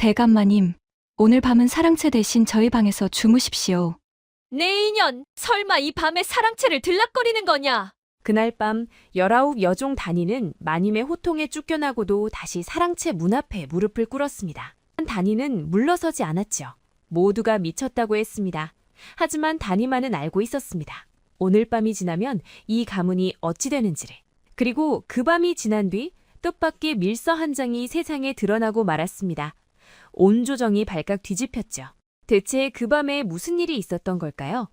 대감마님, 오늘 밤은 사랑채 대신 저희 방에서 주무십시오. 내 인연, 설마 이 밤에 사랑채를 들락거리는 거냐? 그날 밤 19 여종 단이는 마님의 호통에 쫓겨나고도 다시 사랑채 문 앞에 무릎을 꿇었습니다. 단이는 물러서지 않았죠. 모두가 미쳤다고 했습니다. 하지만 단이만은 알고 있었습니다. 오늘 밤이 지나면 이 가문이 어찌 되는지를. 그리고 그 밤이 지난 뒤 뜻밖의 밀서 한 장이 세상에 드러나고 말았습니다. 온 조정이 발칵 뒤집혔죠. 대체 그 밤에 무슨 일이 있었던 걸까요?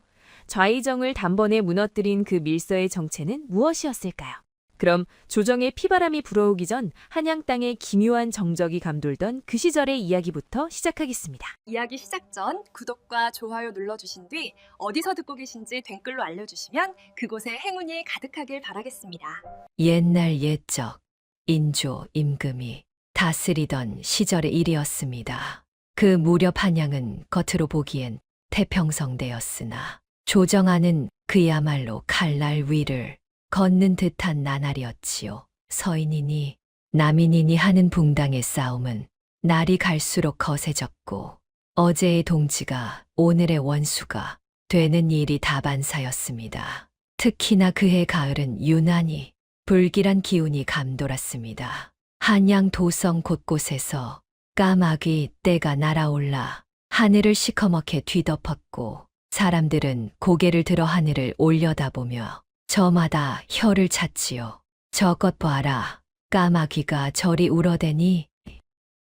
좌의정을 단번에 무너뜨린 그 밀서의 정체는 무엇이었을까요? 그럼 조정의 피바람이 불어오기 전 한양 땅에 기묘한 정적이 감돌던 그 시절의 이야기부터 시작하겠습니다. 이야기 시작 전 구독과 좋아요 눌러주신 뒤 어디서 듣고 계신지 댓글로 알려주시면 그곳에 행운이 가득하길 바라겠습니다. 옛날 옛적 인조 임금이 다스리던 시절의 일이었습니다. 그 무렵 한양은 겉으로 보기엔 태평성대였으나 조정하는 그야말로 칼날 위를 걷는 듯한 나날이었지요. 서인이니 남인이니 하는 붕당의 싸움은 날이 갈수록 거세졌고 어제의 동지가 오늘의 원수가 되는 일이 다반사였습니다. 특히나 그해 가을은 유난히 불길한 기운이 감돌았습니다. 한양 도성 곳곳에서 까마귀 떼가 날아올라 하늘을 시커멓게 뒤덮었고 사람들은 고개를 들어 하늘을 올려다보며 저마다 혀를 찼지요. 저것 봐라. 까마귀가 저리 울어대니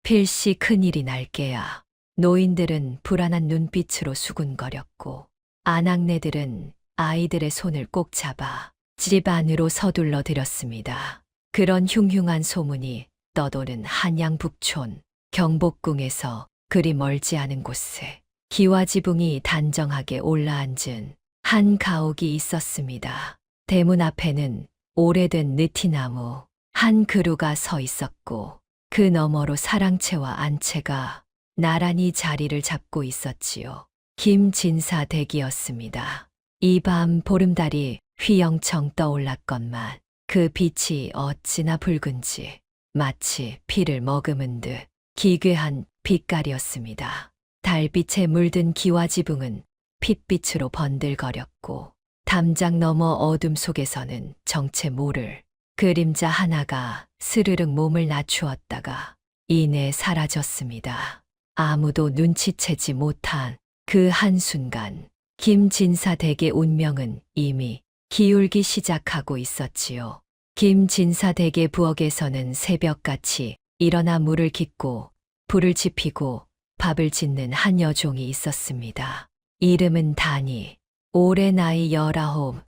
필시 큰일이 날게야. 노인들은 불안한 눈빛으로 수군거렸고 아낙네들은 아이들의 손을 꼭 잡아 집 안으로 서둘러 들였습니다. 그런 흉흉한 소문이 떠도는 한양 북촌 경복궁에서 그리 멀지 않은 곳에 기와지붕이 단정하게 올라앉은 한 가옥이 있었습니다. 대문 앞에는 오래된 느티나무 한 그루가 서 있었고 그 너머로 사랑채와 안채가 나란히 자리를 잡고 있었지요. 김진사 댁이었습니다. 이 밤 보름달이 휘영청 떠올랐건만 그 빛이 어찌나 붉은지 마치 피를 머금은 듯 기괴한 빛깔이었습니다. 달빛에 물든 기와지붕은 핏빛으로 번들거렸고 담장 너머 어둠 속에서는 정체 모를 그림자 하나가 스르륵 몸을 낮추었다가 이내 사라졌습니다. 아무도 눈치채지 못한 그 한순간 김진사 댁의 운명은 이미 기울기 시작하고 있었지요. 김진사 댁의 부엌에서는 새벽같이 일어나 물을 깃고 불을 지피고 밥을 짓는 한 여종이 있었습니다. 이름은 단이. 올해 나이 19,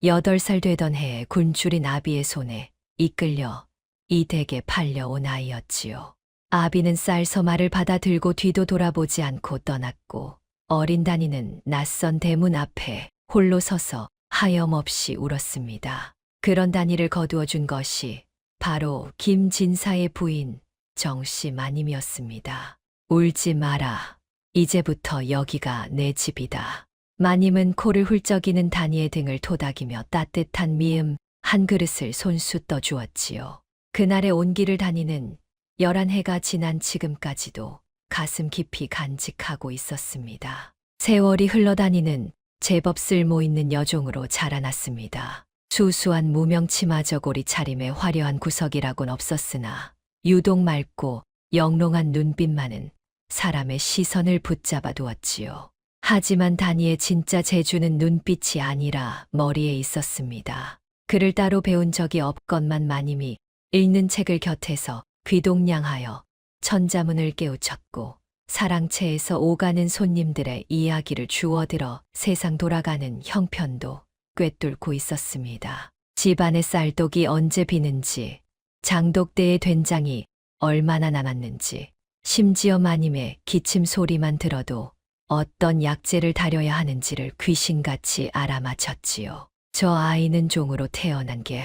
8살 되던 해에 굶주린 아비의 손에 이끌려 이 댁에 팔려온 아이였지요. 아비는 쌀서말을 받아 들고 뒤도 돌아보지 않고 떠났고 어린 단이는 낯선 대문 앞에 홀로 서서 하염없이 울었습니다. 그런 단이를 거두어 준 것이 바로 김진사의 부인 정씨 마님이었습니다. 울지 마라. 이제부터 여기가 내 집이다. 마님은 코를 훌쩍이는 단이의 등을 토닥이며 따뜻한 미음 한 그릇을 손수 떠주었지요. 그날의 온기를 단이는 11해가 지난 지금까지도 가슴 깊이 간직하고 있었습니다. 세월이 흘러다니는 제법 쓸모있는 여종으로 자라났습니다. 수수한 무명 치마 저고리 차림의 화려한 구석이라곤 없었으나 유독 맑고 영롱한 눈빛만은 사람의 시선을 붙잡아 두었지요. 하지만 다니의 진짜 재주는 눈빛이 아니라 머리에 있었습니다. 글을 따로 배운 적이 없건만 마님이 읽는 책을 곁에서 귀동냥하여 천자문을 깨우쳤고 사랑채에서 오가는 손님들의 이야기를 주워들어 세상 돌아가는 형편도 꿰뚫고 있었습니다. 집안의 쌀독이 언제 비는지, 장독대의 된장이 얼마나 남았는지, 심지어 마님의 기침 소리만 들어도 어떤 약재를 다려야 하는지를 귀신같이 알아맞혔지요. 저 아이는 종으로 태어난 게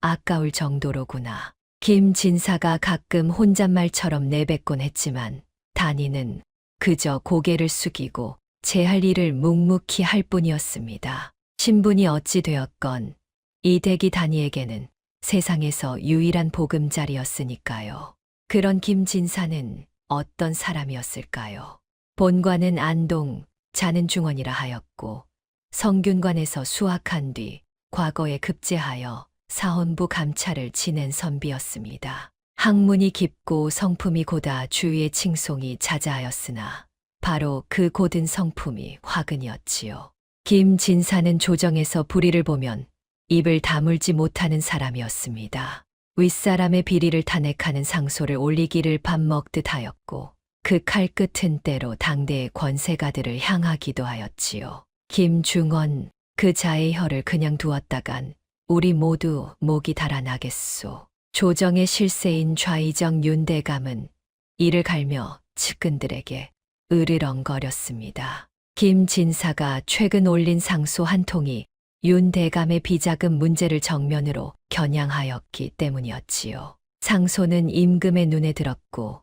아까울 정도로구나. 김진사가 가끔 혼잣말처럼 내뱉곤 했지만 단이는 그저 고개를 숙이고 제 할 일을 묵묵히 할 뿐이었습니다. 신분이 어찌 되었건 이 댁이 단이에게는 세상에서 유일한 보금자리였으니까요. 그런 김진사는 어떤 사람이었을까요? 본관은 안동, 자는 중원이라 하였고 성균관에서 수학한 뒤 과거에 급제하여 사헌부 감찰을 지낸 선비였습니다. 학문이 깊고 성품이 고다 주위의 칭송이 자자하였으나 바로 그 고든 성품이 화근이었지요. 김진사는 조정에서 불의를 보면 입을 다물지 못하는 사람이었습니다. 윗사람의 비리를 탄핵하는 상소를 올리기를 밥 먹듯 하였고 그 칼끝은 때로 당대의 권세가들을 향하기도 하였지요. 김중원, 그 자의 혀를 그냥 두었다간 우리 모두 목이 달아나겠소. 조정의 실세인 좌의정 윤대감은 이를 갈며 측근들에게 으르렁거렸습니다. 김진사가 최근 올린 상소 한 통이 윤대감의 비자금 문제를 정면으로 겨냥하였기 때문이었지요. 상소는 임금의 눈에 들었고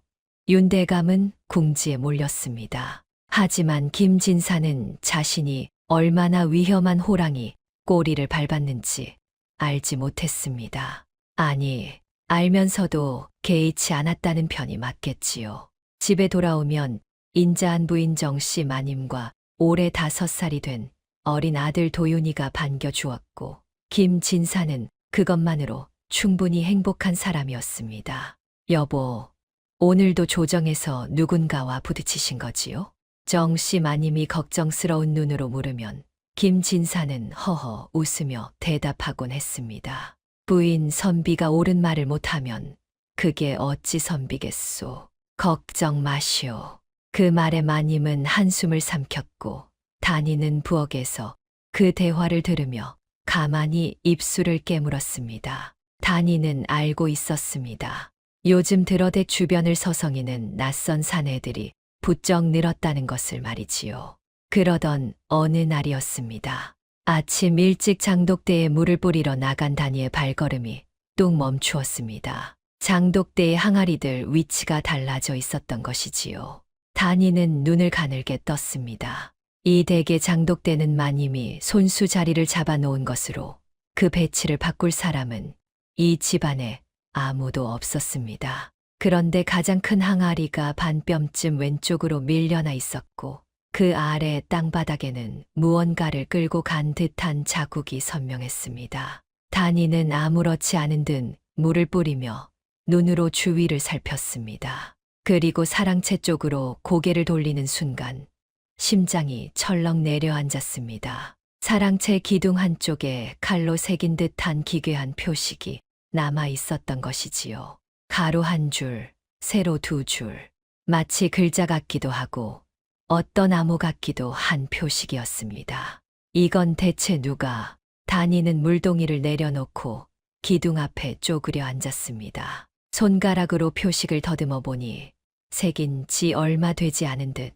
윤대감은 궁지에 몰렸습니다. 하지만 김진사는 자신이 얼마나 위험한 호랑이 꼬리를 밟았는지 알지 못했습니다. 아니, 알면서도 개의치 않았다는 편이 맞겠지요. 집에 돌아오면 인자한 부인 정씨 마님과 올해 5살이 된 어린 아들 도윤이가 반겨주었고 김진사는 그것만으로 충분히 행복한 사람이었습니다. 여보, 오늘도 조정에서 누군가와 부딪히신 거지요? 정씨 마님이 걱정스러운 눈으로 물으면 김진사는 허허 웃으며 대답하곤 했습니다. 부인 선비가 옳은 말을 못하면 그게 어찌 선비겠소. 걱정 마시오. 그 말에 마님은 한숨을 삼켰고 다니는 부엌에서 그 대화를 들으며 가만히 입술을 깨물었습니다. 다니는 알고 있었습니다. 요즘 들어대 주변을 서성이는 낯선 사내들이 부쩍 늘었다는 것을 말이지요. 그러던 어느 날이었습니다. 아침 일찍 장독대에 물을 뿌리러 나간 다니의 발걸음이 뚝 멈추었습니다. 장독대의 항아리들 위치가 달라져 있었던 것이지요. 다니는 눈을 가늘게 떴습니다. 이 댁의 장독대는 마님이 손수 자리를 잡아놓은 것으로 그 배치를 바꿀 사람은 이 집안에 아무도 없었습니다. 그런데 가장 큰 항아리가 반뼘쯤 왼쪽으로 밀려나 있었고 그 아래 땅바닥에는 무언가를 끌고 간 듯한 자국이 선명했습니다. 다니는 아무렇지 않은 듯 물을 뿌리며 눈으로 주위를 살폈습니다. 그리고 사랑채 쪽으로 고개를 돌리는 순간 심장이 철렁 내려앉았습니다. 사랑채 기둥 한쪽에 칼로 새긴 듯한 기괴한 표식이 남아 있었던 것이지요. 가로 한 줄, 세로 2줄, 마치 글자 같기도 하고 어떤 암호 같기도 한 표식이었습니다. 이건 대체 누가? 다니는 물동이를 내려놓고 기둥 앞에 쪼그려 앉았습니다. 손가락으로 표식을 더듬어 보니 새긴 지 얼마 되지 않은 듯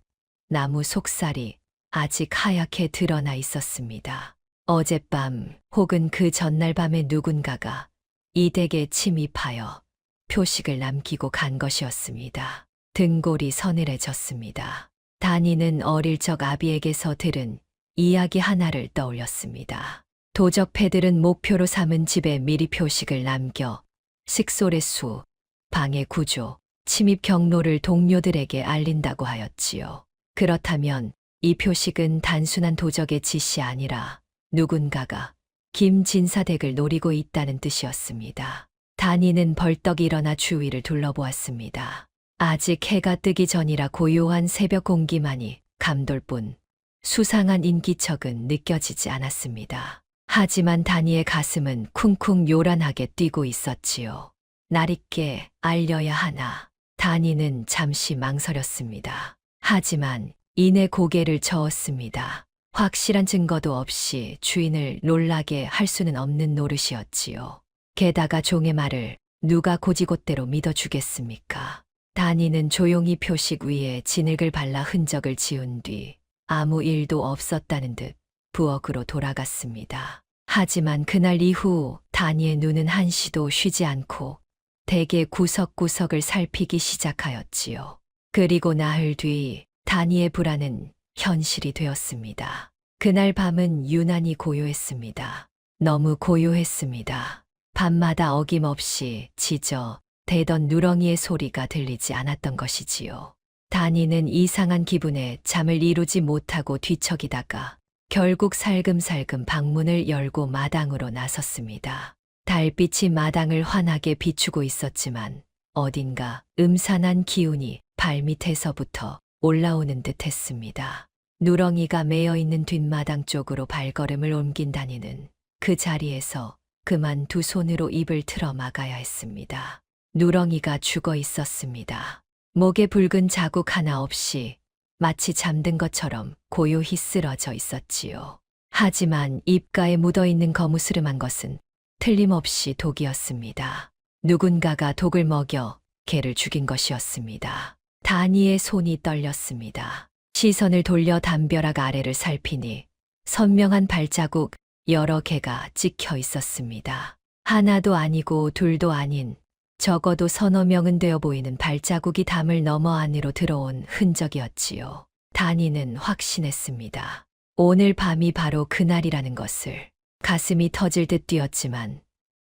나무 속살이 아직 하얗게 드러나 있었습니다. 어젯밤 혹은 그 전날 밤에 누군가가 이 댁에 침입하여 표식을 남기고 간 것이었습니다. 등골이 서늘해졌습니다. 다니는 어릴 적 아비에게서 들은 이야기 하나를 떠올렸습니다. 도적패들은 목표로 삼은 집에 미리 표식을 남겨 식솔의 수, 방의 구조, 침입 경로를 동료들에게 알린다고 하였지요. 그렇다면 이 표식은 단순한 도적의 짓이 아니라 누군가가 김진사 댁을 노리고 있다는 뜻이었습니다. 다니는 벌떡 일어나 주위를 둘러보았습니다. 아직 해가 뜨기 전이라 고요한 새벽 공기만이 감돌 뿐 수상한 인기척은 느껴지지 않았습니다. 하지만 다니의 가슴은 쿵쿵 요란하게 뛰고 있었지요. 날있게 알려야 하나. 다니는 잠시 망설였습니다. 하지만 이내 고개를 저었습니다. 확실한 증거도 없이 주인을 놀라게 할 수는 없는 노릇이었지요. 게다가 종의 말을 누가 고지곳대로 믿어주겠습니까? 다니는 조용히 표식 위에 진흙을 발라 흔적을 지운 뒤 아무 일도 없었다는 듯 부엌으로 돌아갔습니다. 하지만 그날 이후 다니의 눈은 한시도 쉬지 않고 댁의 구석구석을 살피기 시작하였지요. 그리고 나흘 뒤 다니의 불안은 현실이 되었습니다. 그날 밤은 유난히 고요했습니다. 너무 고요했습니다. 밤마다 어김없이 짖어 대던 누렁이의 소리가 들리지 않았던 것이지요. 다니는 이상한 기분에 잠을 이루지 못하고 뒤척이다가 결국 살금살금 방문을 열고 마당으로 나섰습니다. 달빛이 마당을 환하게 비추고 있었지만 어딘가 음산한 기운이 발밑에서부터 올라오는 듯 했습니다. 누렁이가 매여 있는 뒷마당 쪽으로 발걸음을 옮긴 다니는 그 자리에서 그만 두 손으로 입을 틀어 막아야 했습니다. 누렁이가 죽어 있었습니다. 목에 붉은 자국 하나 없이 마치 잠든 것처럼 고요히 쓰러져 있었지요. 하지만 입가에 묻어있는 거무스름한 것은 틀림없이 독이었습니다. 누군가가 독을 먹여 개를 죽인 것이었습니다. 다니의 손이 떨렸습니다. 시선을 돌려 담벼락 아래를 살피니 선명한 발자국 여러 개가 찍혀 있었습니다. 하나도 아니고 둘도 아닌 적어도 서너 명은 되어 보이는 발자국이 담을 넘어 안으로 들어온 흔적이었지요. 다니는 확신했습니다. 오늘 밤이 바로 그날이라는 것을. 가슴이 터질 듯 뛰었지만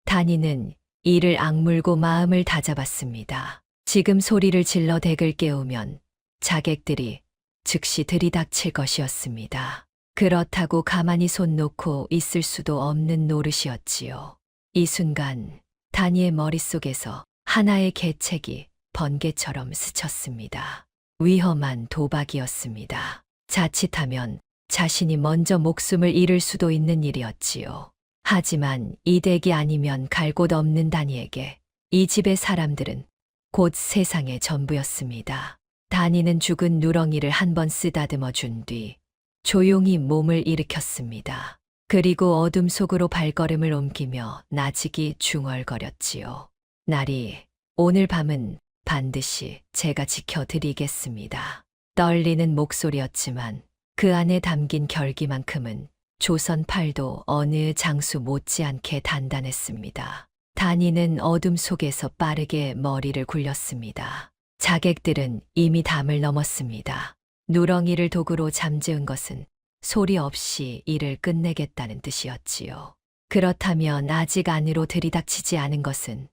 다니는 이를 악물고 마음을 다잡았습니다. 지금 소리를 질러 댁을 깨우면 자객들이 즉시 들이닥칠 것이었습니다. 그렇다고 가만히 손 놓고 있을 수도 없는 노릇이었지요. 이 순간 다니의 머릿속에서 하나의 계책이 번개처럼 스쳤습니다. 위험한 도박이었습니다. 자칫하면 자신이 먼저 목숨을 잃을 수도 있는 일이었지요. 하지만 이 댁이 아니면 갈 곳 없는 다니에게 이 집의 사람들은 곧 세상의 전부였습니다. 다니는 죽은 누렁이를 한번 쓰다듬어 준 뒤 조용히 몸을 일으켰습니다. 그리고 어둠 속으로 발걸음을 옮기며 나직이 중얼거렸지요. 나리, 오늘 밤은 반드시 제가 지켜드리겠습니다. 떨리는 목소리였지만 그 안에 담긴 결기만큼은 조선 팔도 어느 장수 못지않게 단단했습니다. 다니는 어둠 속에서 빠르게 머리를 굴렸습니다. 자객들은 이미 담을 넘었습니다. 누렁이를 도구로 잠재운 것은 소리 없이 일을 끝내겠다는 뜻이었지요. 그렇다면 아직 안으로 들이닥치지 않은 것은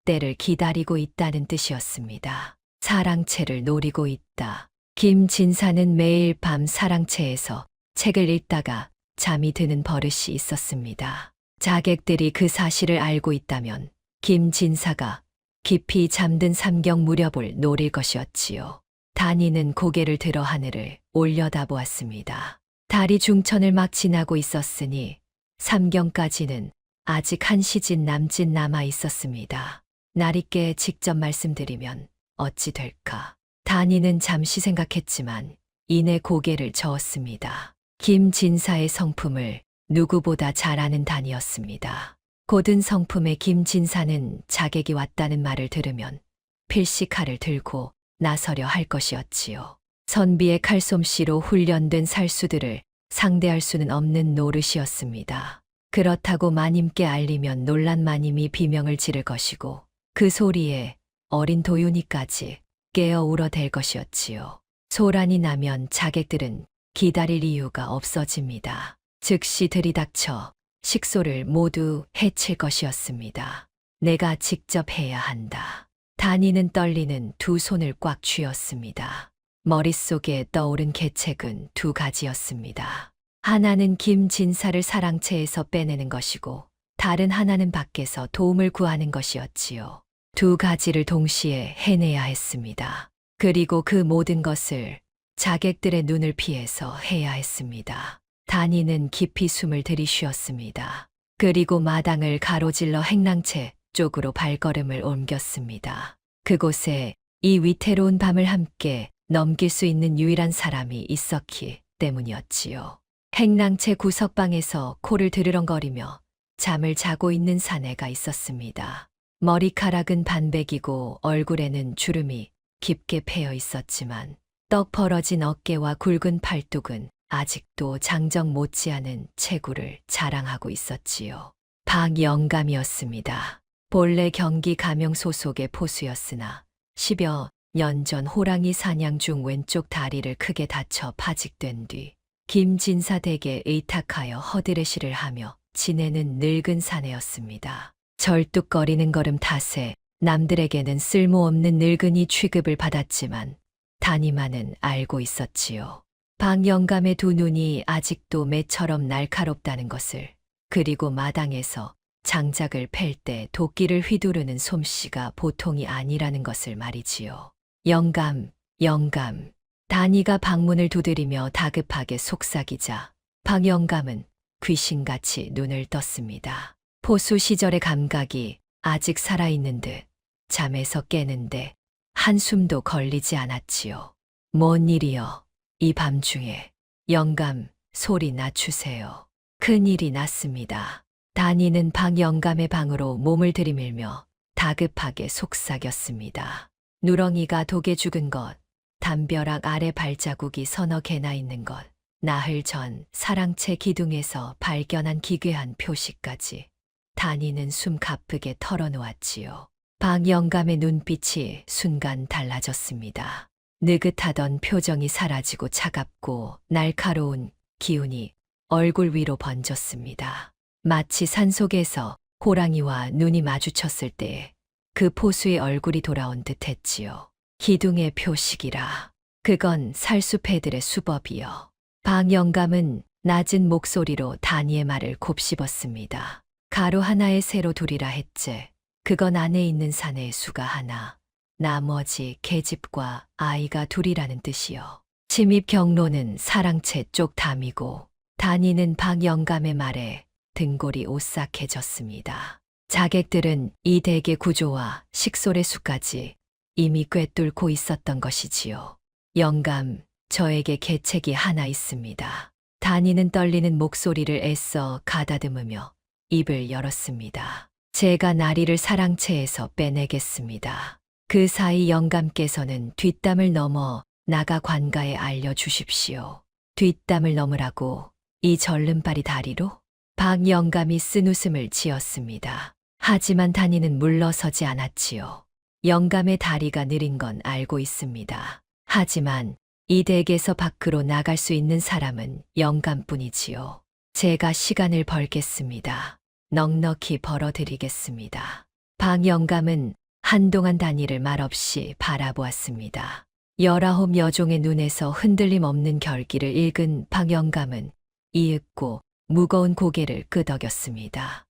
때를 기다리고 있다는 뜻이었습니다. 사랑채를 노리고 있다. 김진사는 매일 밤 사랑채에서 책을 읽다가 잠이 드는 버릇이 있었습니다. 자객들이 그 사실을 알고 있다면 김진사가 깊이 잠든 삼경 무렵을 노릴 것이었지요. 다니는 고개를 들어 하늘을 올려다보았습니다. 달이 중천을 막 지나고 있었으니 삼경까지는 아직 한 시진 남짓 남아 있었습니다. 나리께 직접 말씀드리면 어찌 될까? 다니는 잠시 생각했지만 이내 고개를 저었습니다. 김진사의 성품을 누구보다 잘 아는 다니였습니다. 고든 성품의 김진사는 자객이 왔다는 말을 들으면 필시 칼을 들고 나서려 할 것이었지요. 선비의 칼솜씨로 훈련된 살수들을 상대할 수는 없는 노릇이었습니다. 그렇다고 마님께 알리면 놀란 마님이 비명을 지를 것이고 그 소리에 어린 도윤이까지 깨어 울어댈 것이었지요. 소란이 나면 자객들은 기다릴 이유가 없어집니다. 즉시 들이닥쳐 식소를 모두 해칠 것이었습니다. 내가 직접 해야 한다. 다니는 떨리는 두 손을 꽉 쥐었습니다. 머릿속에 떠오른 계책은 두 가지였습니다. 하나는 김진사를 사랑채에서 빼내는 것이고 다른 하나는 밖에서 도움을 구하는 것이었지요. 두 가지를 동시에 해내야 했습니다. 그리고 그 모든 것을 자객들의 눈을 피해서 해야 했습니다. 다니는 깊이 숨을 들이쉬었습니다. 그리고 마당을 가로질러 행랑채 쪽으로 발걸음을 옮겼습니다. 그곳에 이 위태로운 밤을 함께 넘길 수 있는 유일한 사람이 있었기 때문이었지요. 행랑채 구석방에서 코를 드르렁거리며 잠을 자고 있는 사내가 있었습니다. 머리카락은 반백이고 얼굴에는 주름이 깊게 패여 있었지만 떡 벌어진 어깨와 굵은 팔뚝은 아직도 장정 못지않은 체구를 자랑하고 있었지요. 박영감이었습니다. 본래 경기 가명 소속의 포수였으나 10여 년 전 호랑이 사냥 중 왼쪽 다리를 크게 다쳐 파직된 뒤 김진사 댁에 의탁하여 허드레시를 하며 지내는 늙은 사내였습니다. 절뚝거리는 걸음 탓에 남들에게는 쓸모없는 늙은이 취급을 받았지만 다니만은 알고 있었지요. 방 영감의 두 눈이 아직도 매처럼 날카롭다는 것을, 그리고 마당에서 장작을 팰 때 도끼를 휘두르는 솜씨가 보통이 아니라는 것을 말이지요. 영감, 영감. 다니가 방문을 두드리며 다급하게 속삭이자 방 영감은 귀신같이 눈을 떴습니다. 포수 시절의 감각이 아직 살아있는 듯 잠에서 깨는데 한숨도 걸리지 않았지요. 뭔 일이여, 이 밤중에. 영감, 소리 낮추세요. 큰일이 났습니다. 다니는 방 영감의 방으로 몸을 들이밀며 다급하게 속삭였습니다. 누렁이가 독에 죽은 것, 담벼락 아래 발자국이 서너 개나 있는 것, 나흘 전 사랑채 기둥에서 발견한 기괴한 표시까지 다니는 숨 가쁘게 털어놓았지요. 방 영감의 눈빛이 순간 달라졌습니다. 느긋하던 표정이 사라지고 차갑고 날카로운 기운이 얼굴 위로 번졌습니다. 마치 산속에서 호랑이와 눈이 마주쳤을 때 그 포수의 얼굴이 돌아온 듯 했지요. 기둥의 표식이라. 그건 살수패들의 수법이요. 방 영감은 낮은 목소리로 다니의 말을 곱씹었습니다. 가루 하나에 새로 둘이라 했제. 그건 안에 있는 사내의 수가 하나, 나머지 계집과 아이가 둘이라는 뜻이요. 침입 경로는 사랑채 쪽 담이고, 다니는 방 영감의 말에 등골이 오싹해졌습니다. 자객들은 이 댁의 구조와 식솔의 수까지 이미 꿰뚫고 있었던 것이지요. 영감, 저에게 계책이 하나 있습니다. 다니는 떨리는 목소리를 애써 가다듬으며 입을 열었습니다. 제가 나리를 사랑채에서 빼내겠습니다. 그 사이 영감께서는 뒷담을 넘어 나가 관가에 알려주십시오. 뒷담을 넘으라고 이 절름발이 다리로? 박 영감이 쓴 웃음을 지었습니다. 하지만 다니는 물러서지 않았지요. 영감의 다리가 느린 건 알고 있습니다. 하지만 이 댁에서 밖으로 나갈 수 있는 사람은 영감뿐이지요. 제가 시간을 벌겠습니다. 넉넉히 벌어드리겠습니다. 박 영감은 한동안 다니를 말없이 바라보았습니다. 19 여종의 눈에서 흔들림 없는 결기를 읽은 박 영감은 이윽고 무거운 고개를 끄덕였습니다.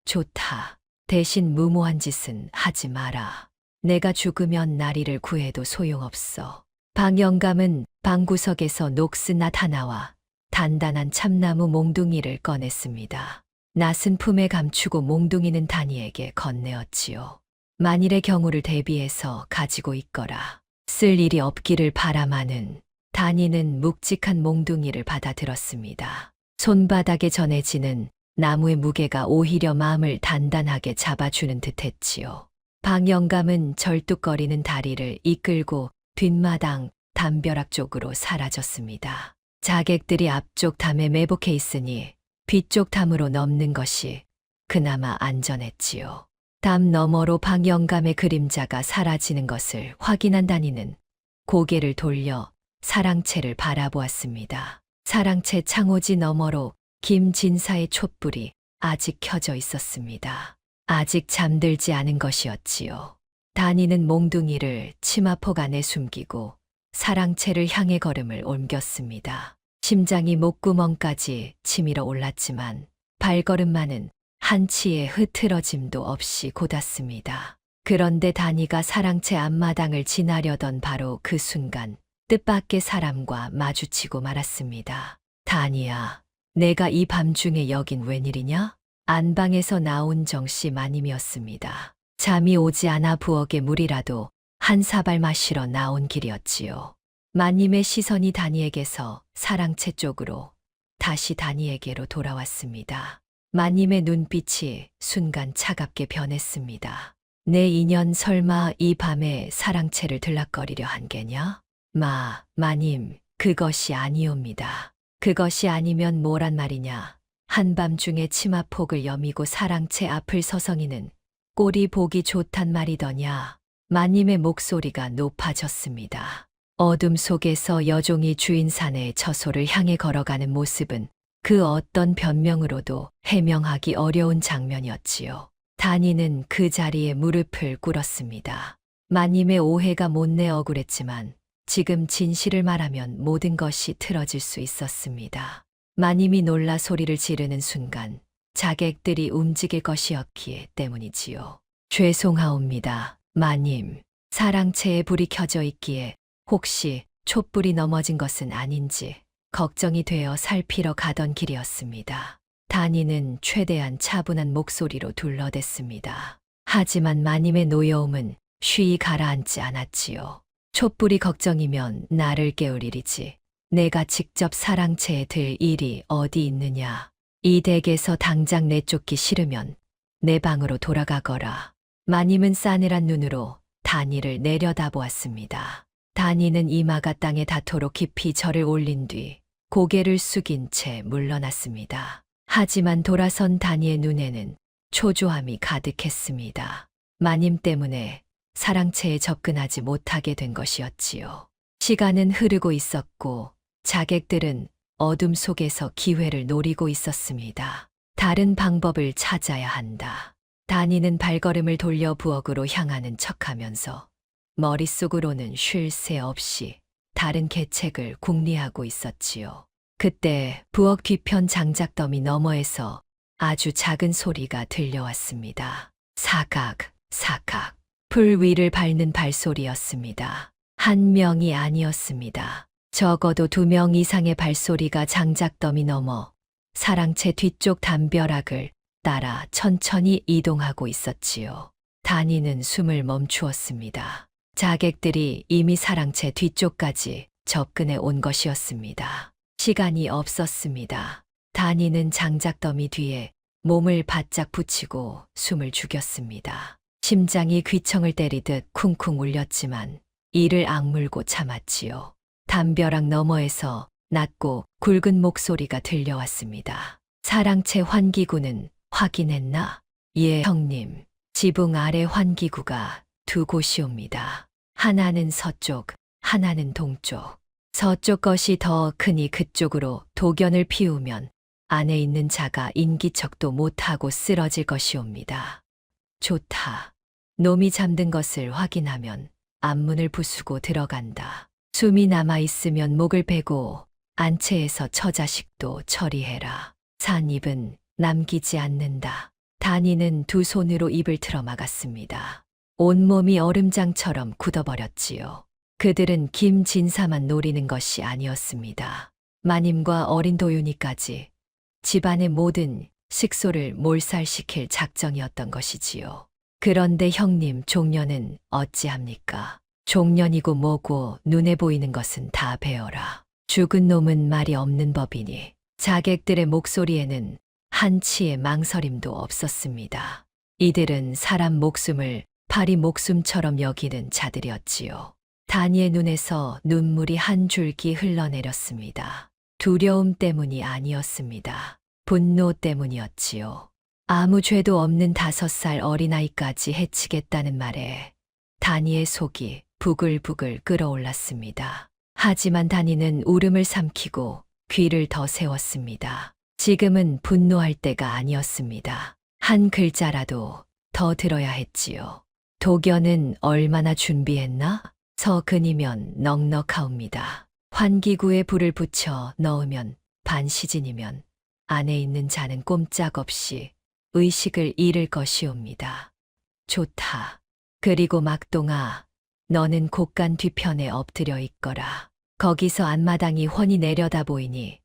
좋다. 대신 무모한 짓은 하지 마라. 내가 죽으면 나리를 구해도 소용없어. 박 영감은 방구석에서 녹슨낫 하나와 단단한 참나무 몽둥이를 꺼냈습니다. 낫은 품에 감추고 몽둥이는 다니에게 건네었지요. 만일의 경우를 대비해서 가지고 있거라. 쓸 일이 없기를 바라마는. 다니는 묵직한 몽둥이를 받아들었습니다. 손바닥에 전해지는 나무의 무게가 오히려 마음을 단단하게 잡아주는 듯했지요. 박 영감은 절뚝거리는 다리를 이끌고 뒷마당 담벼락 쪽으로 사라졌습니다. 자객들이 앞쪽 담에 매복해 있으니 뒤쪽 담으로 넘는 것이 그나마 안전했지요. 담 너머로 박 영감의 그림자가 사라지는 것을 확인한 다니는 고개를 돌려 사랑채를 바라보았습니다. 사랑채 창호지 너머로 김진사의 촛불이 아직 켜져 있었습니다. 아직 잠들지 않은 것이었지요. 다니는 몽둥이를 치마폭 안에 숨기고 사랑채를 향해 걸음을 옮겼습니다. 심장이 목구멍까지 치밀어 올랐지만 발걸음만은 한치의 흐트러짐도 없이 곧았습니다. 그런데 다니가 사랑채 앞마당을 지나려던 바로 그 순간 뜻밖의 사람과 마주치고 말았습니다. 다니야, 내가 이 밤중에 여긴 웬일이냐? 안방에서 나온 정씨 마님이었습니다. 잠이 오지 않아 부엌에 물이라도 한 사발 마시러 나온 길이었지요. 마님의 시선이 다니에게서 사랑채 쪽으로 다시 다니에게로 돌아왔습니다. 마님의 눈빛이 순간 차갑게 변했습니다. 내 인연 설마 이 밤에 사랑채를 들락거리려 한 게냐? 마님, 그것이 아니옵니다. 그것이 아니면 뭐란 말이냐? 한밤중에 치마폭을 여미고 사랑채 앞을 서성이는 꼴이 보기 좋단 말이더냐? 마님의 목소리가 높아졌습니다. 어둠 속에서 여종이 주인 사내의 처소를 향해 걸어가는 모습은 그 어떤 변명으로도 해명하기 어려운 장면이었지요. 단이는 그 자리에 무릎을 꿇었습니다. 마님의 오해가 못내 억울했지만 지금 진실을 말하면 모든 것이 틀어질 수 있었습니다. 마님이 놀라 소리를 지르는 순간 자객들이 움직일 것이었기에 때문이지요. 죄송하옵니다, 마님. 사랑채에 불이 켜져 있기에 혹시 촛불이 넘어진 것은 아닌지 걱정이 되어 살피러 가던 길이었습니다. 단이는 최대한 차분한 목소리로 둘러댔습니다. 하지만 마님의 노여움은 쉬이 가라앉지 않았지요. 촛불이 걱정이면 나를 깨울 일이지. 내가 직접 사랑채에 들 일이 어디 있느냐. 이 댁에서 당장 내쫓기 싫으면 내 방으로 돌아가거라. 마님은 싸늘한 눈으로 단이를 내려다보았습니다. 단이는 이마가 땅에 닿도록 깊이 절을 올린 뒤 고개를 숙인 채 물러났습니다. 하지만 돌아선 단이의 눈에는 초조함이 가득했습니다. 마님 때문에 사랑채에 접근하지 못하게 된 것이었지요. 시간은 흐르고 있었고 자객들은 어둠 속에서 기회를 노리고 있었습니다. 다른 방법을 찾아야 한다. 단이는 발걸음을 돌려 부엌으로 향하는 척하면서 머릿속으로는 쉴 새 없이 다른 계책을 궁리하고 있었지요. 그때 부엌 뒤편 장작더미 너머에서 아주 작은 소리가 들려왔습니다. 사각, 사각. 풀 위를 밟는 발소리였습니다. 한 명이 아니었습니다. 적어도 2명 이상의 발소리가 장작더미 너머 사랑채 뒤쪽 담벼락을 따라 천천히 이동하고 있었지요. 단이는 숨을 멈추었습니다. 자객들이 이미 사랑채 뒤쪽까지 접근해 온 것이었습니다. 시간이 없었습니다. 단이는 장작더미 뒤에 몸을 바짝 붙이고 숨을 죽였습니다. 심장이 귀청을 때리듯 쿵쿵 울렸지만 이를 악물고 참았지요. 담벼락 너머에서 낮고 굵은 목소리가 들려왔습니다. 사랑채 환기구는 확인했나? 예, 형님. 지붕 아래 환기구가 2곳이옵니다. 하나는 서쪽, 하나는 동쪽. 서쪽 것이 더 크니 그쪽으로 도견을 피우면 안에 있는 자가 인기척도 못하고 쓰러질 것이옵니다. 좋다. 놈이 잠든 것을 확인하면 앞문을 부수고 들어간다. 숨이 남아있으면 목을 베고 안채에서 처자식도 처리해라. 산 입은 남기지 않는다. 단이는 2 손으로 입을 틀어 막았습니다. 온몸이 얼음장처럼 굳어버렸지요. 그들은 김진사만 노리는 것이 아니었습니다. 마님과 어린 도윤이까지 집안의 모든 식소를 몰살시킬 작정이었던 것이지요. 그런데 형님 종년은 어찌합니까? 종년이고 뭐고 눈에 보이는 것은 다 베어라. 죽은 놈은 말이 없는 법이니 자객들의 목소리에는 한치의 망설임도 없었습니다. 이들은 사람 목숨을 파리 목숨처럼 여기는 자들이었지요. 단이의 눈에서 눈물이 한 줄기 흘러내렸습니다. 두려움 때문이 아니었습니다. 분노 때문이었지요. 아무 죄도 없는 5살 어린아이까지 해치겠다는 말에 단이의 속이 부글부글 끓어올랐습니다. 하지만 단이는 울음을 삼키고 귀를 더 세웠습니다. 지금은 분노할 때가 아니었습니다. 한 글자라도 더 들어야 했지요. 도견은 얼마나 준비했나? 서근이면 넉넉하옵니다. 환기구에 불을 붙여 넣으면 반시진이면 안에 있는 자는 꼼짝없이 의식을 잃을 것이옵니다. 좋다. 그리고 막동아, 너는 곡간 뒤편에 엎드려 있거라. 거기서 앞마당이 훤히 내려다 보이니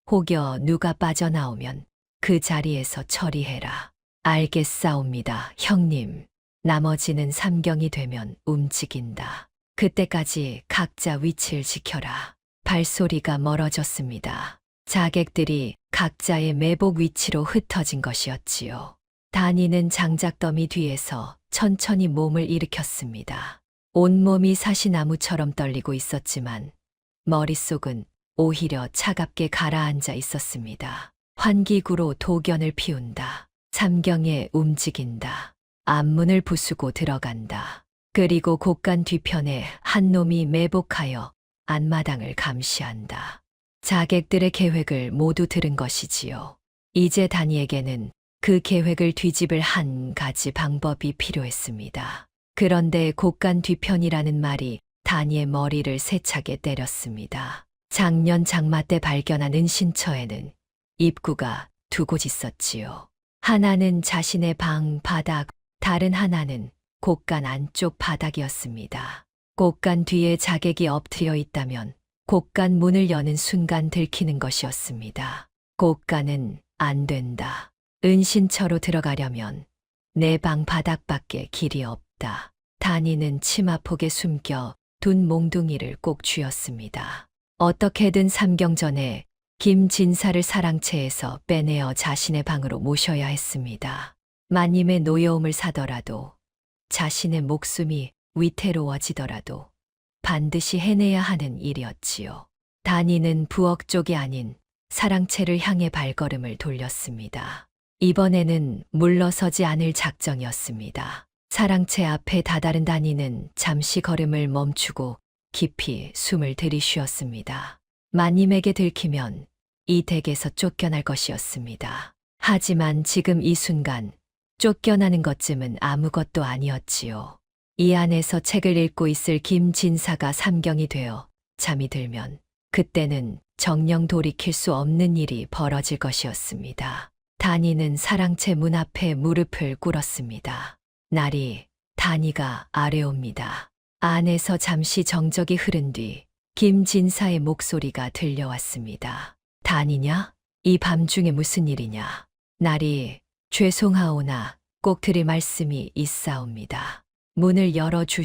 혹여 누가 빠져나오면 그 자리에서 처리해라. 알겠사옵니다, 형님. 나머지는 삼경이 되면 움직인다. 그때까지 각자 위치를 지켜라. 발소리가 멀어졌습니다. 자객들이 각자의 매복 위치로 흩어진 것이었지요. 단이는 장작더미 뒤에서 천천히 몸을 일으켰습니다. 온몸이 사시나무처럼 떨리고 있었지만 머릿속은 오히려 차갑게 가라앉아 있었습니다. 환기구로 도견을 피운다. 삼경에 움직인다. 앞문을 부수고 들어간다. 그리고 곡간 뒤편에 한 놈이 매복하여 앞마당을 감시한다. 자객들의 계획을 모두 들은 것이지요. 이제 단이에게는 그 계획을 뒤집을 한 가지 방법이 필요했습니다. 그런데 곡간 뒤편이라는 말이 다니의 머리를 세차게 때렸습니다. 작년 장마 때 발견한 은신처에는 입구가 두 곳 있었지요. 하나는 자신의 방 바닥, 다른 하나는 곡간 안쪽 바닥이었습니다. 곡간 뒤에 자객이 엎드려 있다면 곡간 문을 여는 순간 들키는 것이었습니다. 곡간은 안 된다. 은신처로 들어가려면 내 방 바닥밖에 길이 없다. 다니는 치마폭에 숨겨 둔 몽둥이를 꼭 쥐었습니다. 어떻게든 3경 전에 김진사를 사랑채에서 빼내어 자신의 방으로 모셔야 했습니다. 마님의 노여움을 사더라도 자신의 목숨이 위태로워지더라도 반드시 해내야 하는 일이었지요. 다니는 부엌 쪽이 아닌 사랑채를 향해 발걸음을 돌렸습니다. 이번에는 물러서지 않을 작정이었습니다. 사랑채 앞에 다다른 다니는 잠시 걸음을 멈추고 깊이 숨을 들이쉬었습니다. 마님에게 들키면 이 댁에서 쫓겨날 것이었습니다. 하지만 지금 이 순간 쫓겨나는 것쯤은 아무것도 아니었지요. 이 안에서 책을 읽고 있을 김진사가 삼경이 되어 잠이 들면 그때는 정녕 돌이킬 수 없는 일이 벌어질 것이었습니다. 다니는 사랑채 문 앞에 무릎을 꿇었습니다. 날이 다니가 아래옵니다. 안에서 잠시 정적이 흐른 뒤 김진사의 목소리가 들려왔습니다. 다니냐? 이 밤중에 무슨 일이냐? 날이 죄송하오나 꼭 드릴 말씀이 있사옵니다. 문을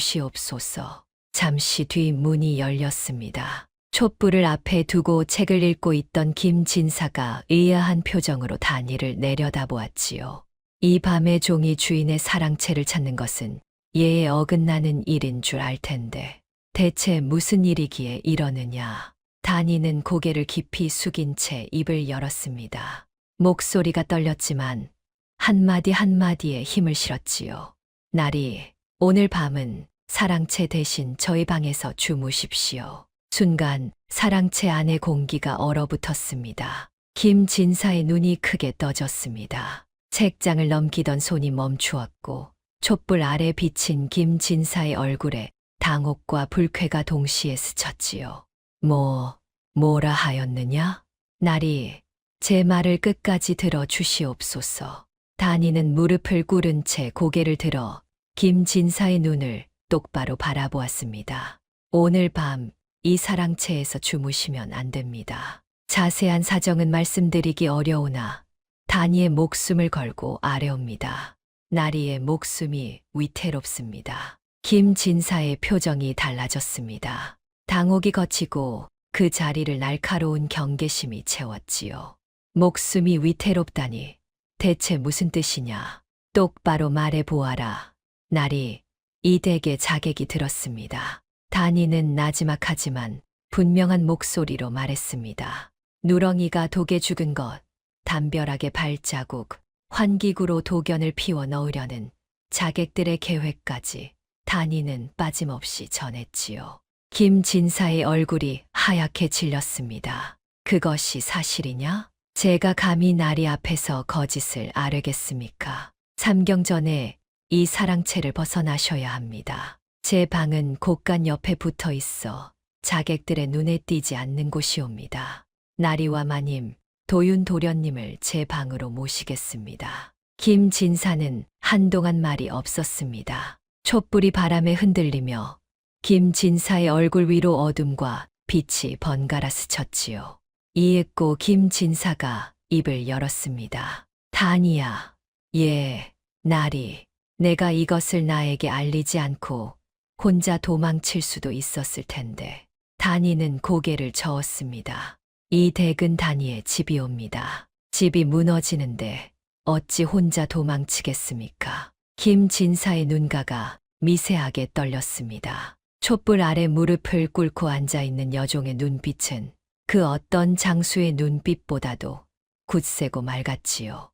열어주시옵소서. 잠시 뒤 문이 열렸습니다. 촛불을 앞에 두고 책을 읽고 있던 김진사가 의아한 표정으로 다니를 내려다보았지요. 이 밤에 종이 주인의 사랑채를 찾는 것은 예에 어긋나는 일인 줄 알 텐데 대체 무슨 일이기에 이러느냐. 다니는 고개를 깊이 숙인 채 입을 열었습니다. 목소리가 떨렸지만 한마디 한마디에 힘을 실었지요. 날이 오늘 밤은 사랑채 대신 저희 방에서 주무십시오. 순간 사랑채 안의 공기가 얼어붙었습니다. 김진사의 눈이 크게 떠졌습니다. 책장을 넘기던 손이 멈추었고 촛불 아래 비친 김진사의 얼굴에 당혹과 불쾌가 동시에 스쳤지요. 뭐라 하였느냐? 날이 제 말을 끝까지 들어 주시옵소서. 다니는 무릎을 꿇은 채 고개를 들어 김진사의 눈을 똑바로 바라보았습니다. 오늘 밤 이 사랑채에서 주무시면 안 됩니다. 자세한 사정은 말씀드리기 어려우나 다니의 목숨을 걸고 아뢰옵니다. 나리의 목숨이 위태롭습니다. 김진사의 표정이 달라졌습니다. 당혹이 거치고 그 자리를 날카로운 경계심이 채웠지요. 목숨이 위태롭다니 대체 무슨 뜻이냐? 똑바로 말해 보아라. 날이 이 댁에 자객이 들었습니다. 다니는 나지막하지만 분명한 목소리로 말했습니다. 누렁이가 독에 죽은 것, 담벼락의 발자국, 환기구로 도견을 피워 넣으려는 자객들의 계획까지 다니는 빠짐없이 전했지요. 김진사의 얼굴이 하얗게 질렸습니다. 그것이 사실이냐? 제가 감히 나리 앞에서 거짓을 아뢰겠습니까? 3경 전에 이 사랑채를 벗어나셔야 합니다. 제 방은 곡간 옆에 붙어 있어 자객들의 눈에 띄지 않는 곳이옵니다. 나리와 마님, 도윤 도련님을 제 방으로 모시겠습니다. 김진사는 한동안 말이 없었습니다. 촛불이 바람에 흔들리며 김진사의 얼굴 위로 어둠과 빛이 번갈아 스쳤지요. 이윽고 김진사가 입을 열었습니다. 다니야, 나리, 내가 이것을 나에게 알리지 않고 혼자 도망칠 수도 있었을 텐데. 다니는 고개를 저었습니다. 이 댁은 다니의 집이옵니다. 집이 무너지는데 어찌 혼자 도망치겠습니까? 김진사의 눈가가 미세하게 떨렸습니다. 촛불 아래 무릎을 꿇고 앉아있는 여종의 눈빛은 그 어떤 장수의 눈빛보다도 굳세고 맑았지요.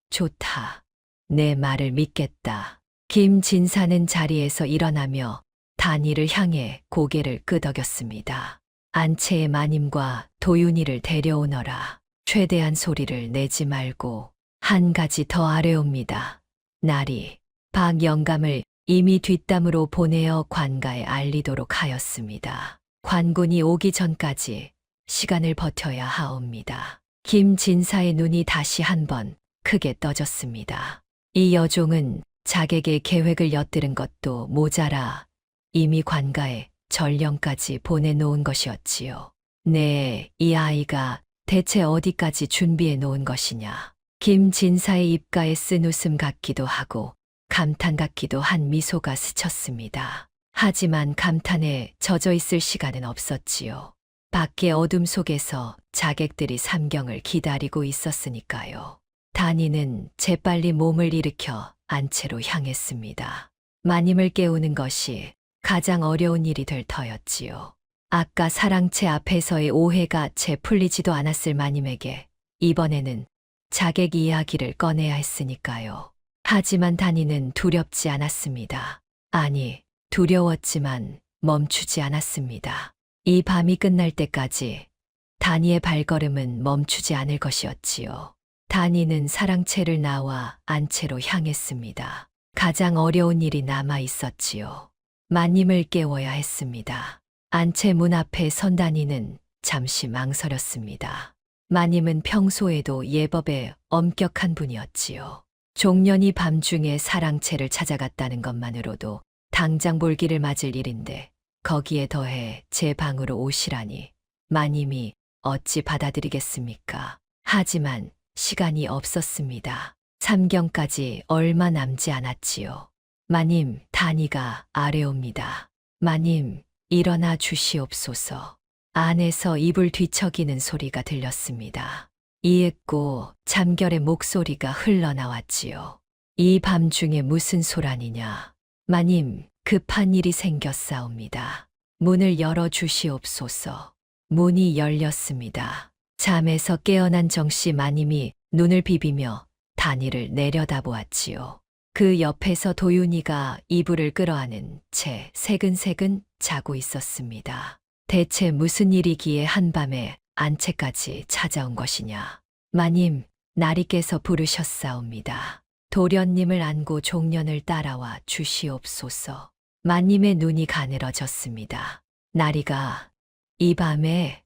좋다. 내 말을 믿겠다. 김진사는 자리에서 일어나며 다니를 향해 고개를 끄덕였습니다. 안채의 마님과 도윤이를 데려오너라. 최대한 소리를 내지 말고 한 가지 더 아뢰옵니다. 날이 박 영감을 이미 뒷담으로 보내어 관가에 알리도록 하였습니다. 관군이 오기 전까지 시간을 버텨야 하옵니다. 김진사의 눈이 다시 한번 크게 떠졌습니다. 이 여종은 자객의 계획을 엿들은 것도 모자라 이미 관가에 전령까지 보내놓은 것이었지요. 네, 이 아이가 대체 어디까지 준비해 놓은 것이냐. 김진사의 입가에 쓴 웃음 같기도 하고 감탄 같기도 한 미소가 스쳤습니다. 하지만 감탄에 젖어 있을 시간은 없었지요. 밖의 어둠 속에서 자객들이 삼경을 기다리고 있었으니까요. 단이는 재빨리 몸을 일으켜 안채로 향했습니다. 마님을 깨우는 것이 가장 어려운 일이 될 터였지요. 아까 사랑채 앞에서의 오해가 채 풀리지도 않았을 마님에게 이번에는 자객 이야기를 꺼내야 했으니까요. 하지만 단이는 두렵지 않았습니다. 아니, 두려웠지만 멈추지 않았습니다. 이 밤이 끝날 때까지 단이의 발걸음은 멈추지 않을 것이었지요. 단이는 사랑채를 나와 안채로 향했습니다. 가장 어려운 일이 남아 있었지요. 마님을 깨워야 했습니다. 안채 문 앞에 선 단이는 잠시 망설였습니다. 마님은 평소에도 예법에 엄격한 분이었지요. 종년이 밤중에 사랑채를 찾아갔다는 것만으로도 당장 볼기를 맞을 일인데 거기에 더해 제 방으로 오시라니 마님이 어찌 받아들이겠습니까? 하지만 시간이 없었습니다. 삼경까지 얼마 남지 않았지요. 마님, 단이가 아뢰옵니다. 마님, 일어나 주시옵소서. 안에서 이불 뒤척이는 소리가 들렸습니다. 이윽고 잠결의 목소리가 흘러나왔지요. 이 밤중에 무슨 소란이냐. 마님, 급한 일이 생겼사옵니다. 문을 열어 주시옵소서. 문이 열렸습니다. 잠에서 깨어난 정씨 마님이 눈을 비비며 단이를 내려다보았지요. 그 옆에서 도윤이가 이불을 끌어안은 채 새근새근 자고 있었습니다. 대체 무슨 일이기에 한밤에 안채까지 찾아온 것이냐. 마님, 날이 깨서 부르셨사옵니다. 도련님을 안고 종년을 따라와 주시옵소서. 마님의 눈이 가늘어졌습니다. 나리가 이 밤에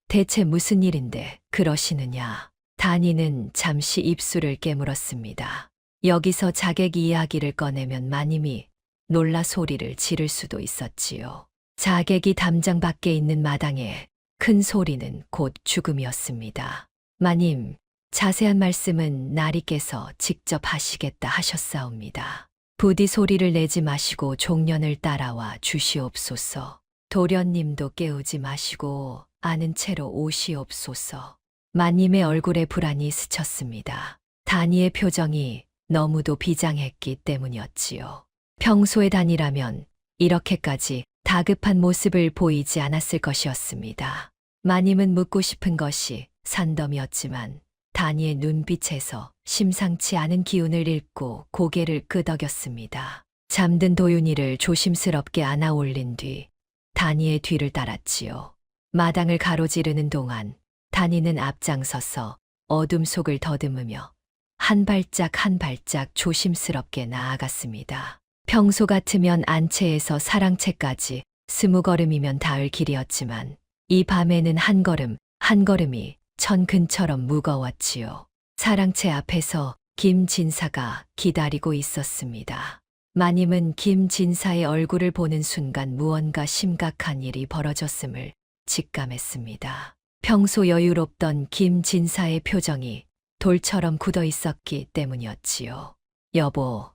대체 무슨 일인데 그러시느냐. 단이는 잠시 입술을 깨물었습니다. 여기서 자객 이야기를 꺼내면 마님이 놀라 소리를 지를 수도 있었지요. 자객이 담장 밖에 있는 마당에 큰 소리는 곧 죽음이었습니다. 마님, 자세한 말씀은 나리께서 직접 하시겠다 하셨사옵니다. 부디 소리를 내지 마시고 종년을 따라와 주시옵소서. 도련님도 깨우지 마시고 아는 채로 오시옵소서. 마님의 얼굴에 불안이 스쳤습니다. 단이의 표정이 너무도 비장했기 때문이었지요. 평소의 단이라면 이렇게까지 다급한 모습을 보이지 않았을 것이었습니다. 마님은 묻고 싶은 것이 산더미였지만 단이의 눈빛에서 심상치 않은 기운을 읽고 고개를 끄덕였습니다. 잠든 도윤이를 조심스럽게 안아 올린 뒤 단이의 뒤를 따랐지요. 마당을 가로지르는 동안 단이는 앞장서서 어둠 속을 더듬으며 한 발짝 한 발짝 조심스럽게 나아갔습니다. 평소 같으면 안채에서 사랑채까지 20걸음이면 닿을 길이었지만 이 밤에는 한 걸음 한 걸음이 천근처럼 무거웠지요. 사랑채 앞에서 김진사가 기다리고 있었습니다. 마님은 김진사의 얼굴을 보는 순간 무언가 심각한 일이 벌어졌음을 직감했습니다. 평소 여유롭던 김진사의 표정이 돌처럼 굳어 있었기 때문이었지요. 여보,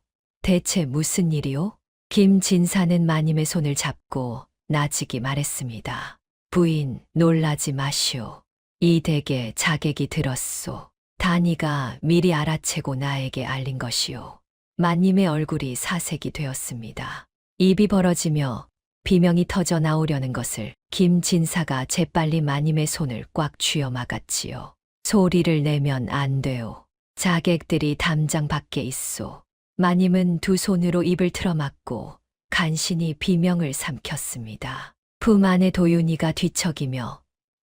대체 무슨 일이오? 김진사는 마님의 손을 잡고 나직이 말했습니다. 부인, 놀라지 마시오. 이 댁에 자객이 들었소. 단이가 미리 알아채고 나에게 알린 것이오. 마님의 얼굴이 사색이 되었습니다. 입이 벌어지며 비명이 터져 나오려는 것을 김진사가 재빨리 마님의 손을 꽉 쥐어 막았지요. 소리를 내면 안 돼요. 자객들이 담장 밖에 있소. 마님은 두 손으로 입을 틀어막고 간신히 비명을 삼켰습니다. 품 안에 도윤이가 뒤척이며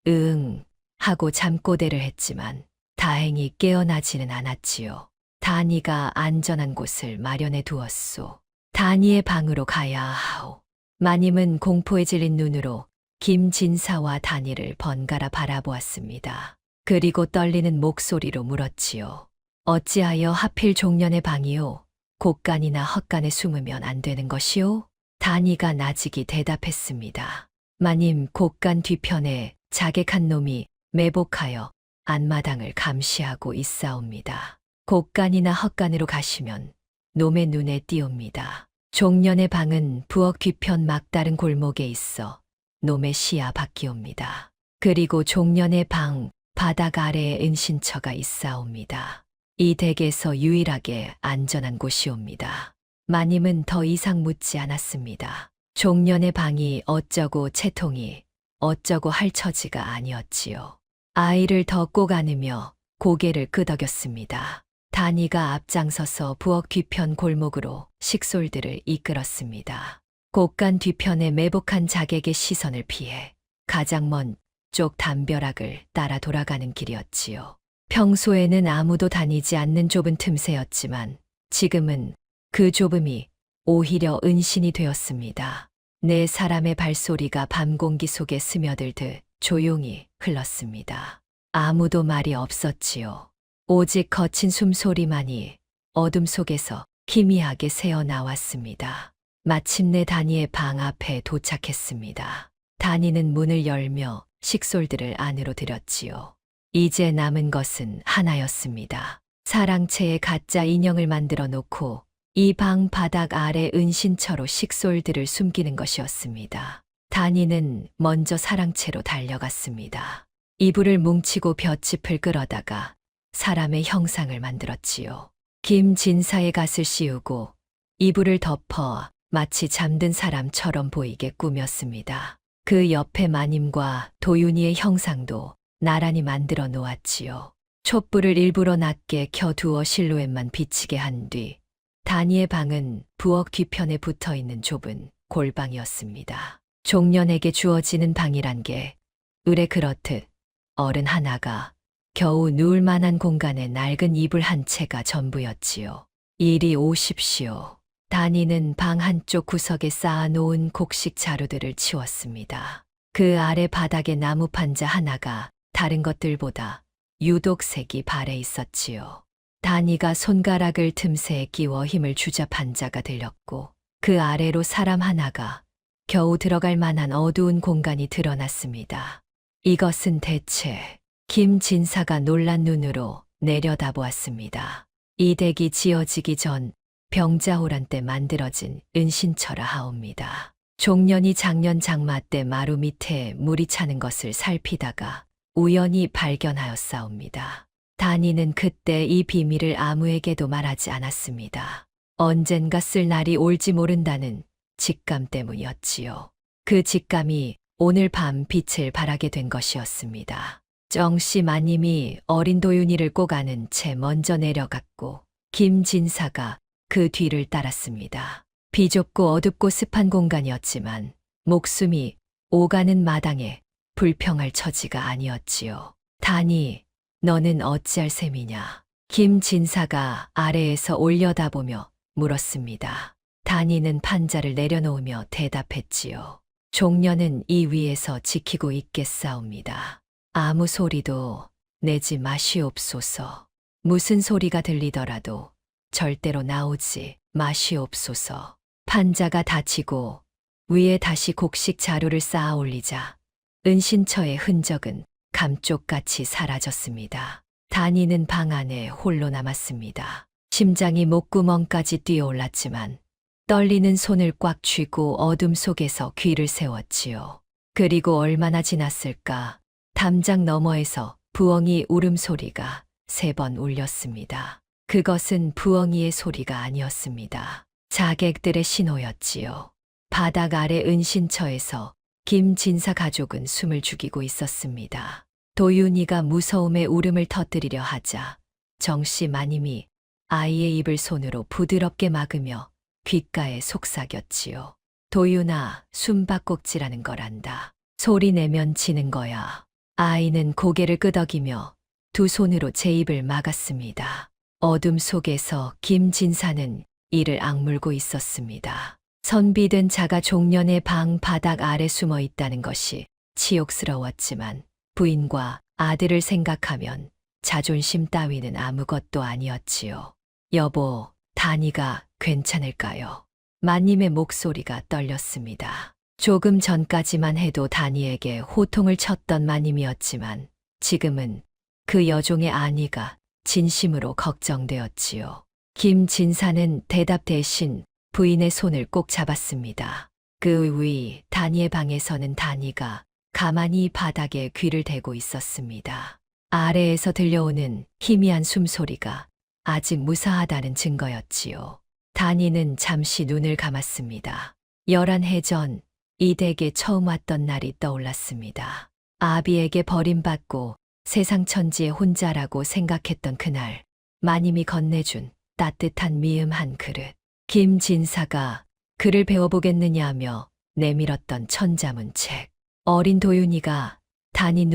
응 하고 잠꼬대를 했지만 다행히 깨어나지는 않았지요. 다니가 안전한 곳을 마련해 두었소. 다니의 방으로 가야 하오. 마님은 공포에 질린 눈으로 김진사와 다니를 번갈아 바라보았습니다. 그리고 떨리는 목소리로 물었지요. 어찌하여 하필 종년의 방이요? 곡간이나 헛간에 숨으면 안 되는 것이요? 다니가 나직이 대답했습니다. 마님, 곡간 뒤편에 자객한 놈이 매복하여 안마당을 감시하고 있사옵니다. 곡간이나 헛간으로 가시면 놈의 눈에 띄옵니다. 종년의 방은 부엌 뒤편 막다른 골목에 있어 놈의 시야 밖이옵니다. 그리고 종년의 방 바닥 아래에 은신처가 있사옵니다. 이 댁에서 유일하게 안전한 곳이옵니다. 마님은 더 이상 묻지 않았습니다. 종년의 방이 어쩌고 채통이 어쩌고 할 처지가 아니었지요. 아이를 더 꼭 안으며 고개를 끄덕였습니다. 다니가 앞장서서 부엌 뒤편 골목으로 식솔들을 이끌었습니다. 곡간 뒤편에 매복한 자객의 시선을 피해 가장 먼 쪽 담벼락을 따라 돌아가는 길이었지요. 평소에는 아무도 다니지 않는 좁은 틈새였지만 지금은 그 좁음이 오히려 은신이 되었습니다. 네 사람의 발소리가 밤 공기 속에 스며들듯 조용히 흘렀습니다. 아무도 말이 없었지요. 오직 거친 숨소리만이 어둠 속에서 기미하게 새어나왔습니다. 마침내 다니의 방 앞에 도착했습니다. 다니는 문을 열며 식솔들을 안으로 들였지요. 이제 남은 것은 하나였습니다. 사랑채에 가짜 인형을 만들어 놓고 이 방 바닥 아래 은신처로 식솔들을 숨기는 것이었습니다. 다니는 먼저 사랑채로 달려갔습니다. 이불을 뭉치고 볏짚을 끌어다가 사람의 형상을 만들었지요. 김진사의 갓을 씌우고 이불을 덮어 마치 잠든 사람처럼 보이게 꾸몄습니다. 그 옆에 마님과 도윤이의 형상도 나란히 만들어 놓았지요. 촛불을 일부러 낮게 켜두어 실루엣만 비치게 한 뒤 다니의 방은 부엌 뒤편에 붙어 있는 좁은 골방이었습니다. 종년에게 주어지는 방이란 게 의뢰 그렇듯 어른 하나가 겨우 누울 만한 공간에 낡은 이불 한 채가 전부였지요. 이리 오십시오. 다니는 방 한쪽 구석에 쌓아놓은 곡식 자루들을 치웠습니다. 그 아래 바닥에 나무 판자 하나가 다른 것들보다 유독 색이 발해 있었지요. 다니가 손가락을 틈새에 끼워 힘을 주자 판자가 들렸고 그 아래로 사람 하나가 겨우 들어갈 만한 어두운 공간이 드러났습니다. 이것은 대체 김진사가 놀란 눈으로 내려다보았습니다. 이 댁이 지어지기 전 병자호란 때 만들어진 은신처라 하옵니다. 종년이 작년 장마 때 마루 밑에 물이 차는 것을 살피다가 우연히 발견하였사옵니다. 다니는 그때 이 비밀을 아무에게도 말하지 않았습니다. 언젠가 쓸 날이 올지 모른다는 직감 때문이었지요. 그 직감이 오늘 밤 빛을 발하게 된 것이었습니다. 정씨 마님이 어린 도윤이를 꼭 안은 채 먼저 내려갔고 김진사가 그 뒤를 따랐습니다. 비좁고 어둡고 습한 공간이었지만 목숨이 오가는 마당에 불평할 처지가 아니었지요. 다니, 너는 어찌할 셈이냐? 김진사가 아래에서 올려다보며 물었습니다. 다니는 판자를 내려놓으며 대답했지요. 종년은 이 위에서 지키고 있겠사옵니다. 아무 소리도 내지 마시옵소서. 무슨 소리가 들리더라도 절대로 나오지 마시옵소서. 판자가 닫히고 위에 다시 곡식 자루를 쌓아 올리자 은신처의 흔적은 감쪽같이 사라졌습니다. 다니는 방 안에 홀로 남았습니다. 심장이 목구멍까지 뛰어올랐지만 떨리는 손을 꽉 쥐고 어둠 속에서 귀를 세웠지요. 그리고 얼마나 지났을까 담장 너머에서 부엉이 울음소리가 3번 울렸습니다. 그것은 부엉이의 소리가 아니었습니다. 자객들의 신호였지요. 바닥 아래 은신처에서 김진사 가족은 숨을 죽이고 있었습니다. 도윤이가 무서움의 울음을 터뜨리려 하자 정씨 마님이 아이의 입을 손으로 부드럽게 막으며 귓가에 속삭였지요. 도윤아, 숨바꼭질하는 거란다. 소리 내면 지는 거야. 아이는 고개를 끄덕이며 두 손으로 제 입을 막았습니다. 어둠 속에서 김진사는 이를 악물고 있었습니다. 선비된 자가 종년의 방 바닥 아래 숨어 있다는 것이 치욕스러웠지만 부인과 아들을 생각하면 자존심 따위는 아무것도 아니었지요. 여보, 다니가 괜찮을까요? 마님의 목소리가 떨렸습니다. 조금 전까지만 해도 다니에게 호통을 쳤던 마님이었지만 지금은 그 여종의 아니가 진심으로 걱정되었지요. 김진사는 대답 대신 부인의 손을 꼭 잡았습니다. 그 위 다니의 방에서는 다니가 가만히 바닥에 귀를 대고 있었습니다. 아래에서 들려오는 희미한 숨소리가 아직 무사하다는 증거였지요. 다니는 잠시 눈을 감았습니다. 11해 전 이 댁에 처음 왔던 날이 떠올랐습니다. 아비에게 버림받고 세상 천지에 혼자라고 생각했던 그날, 마님이 건네준 따뜻한 미음 한 그릇. 김진사가 글을 배워보겠느냐며 내밀었던 천자문책. 어린 도윤이가 다니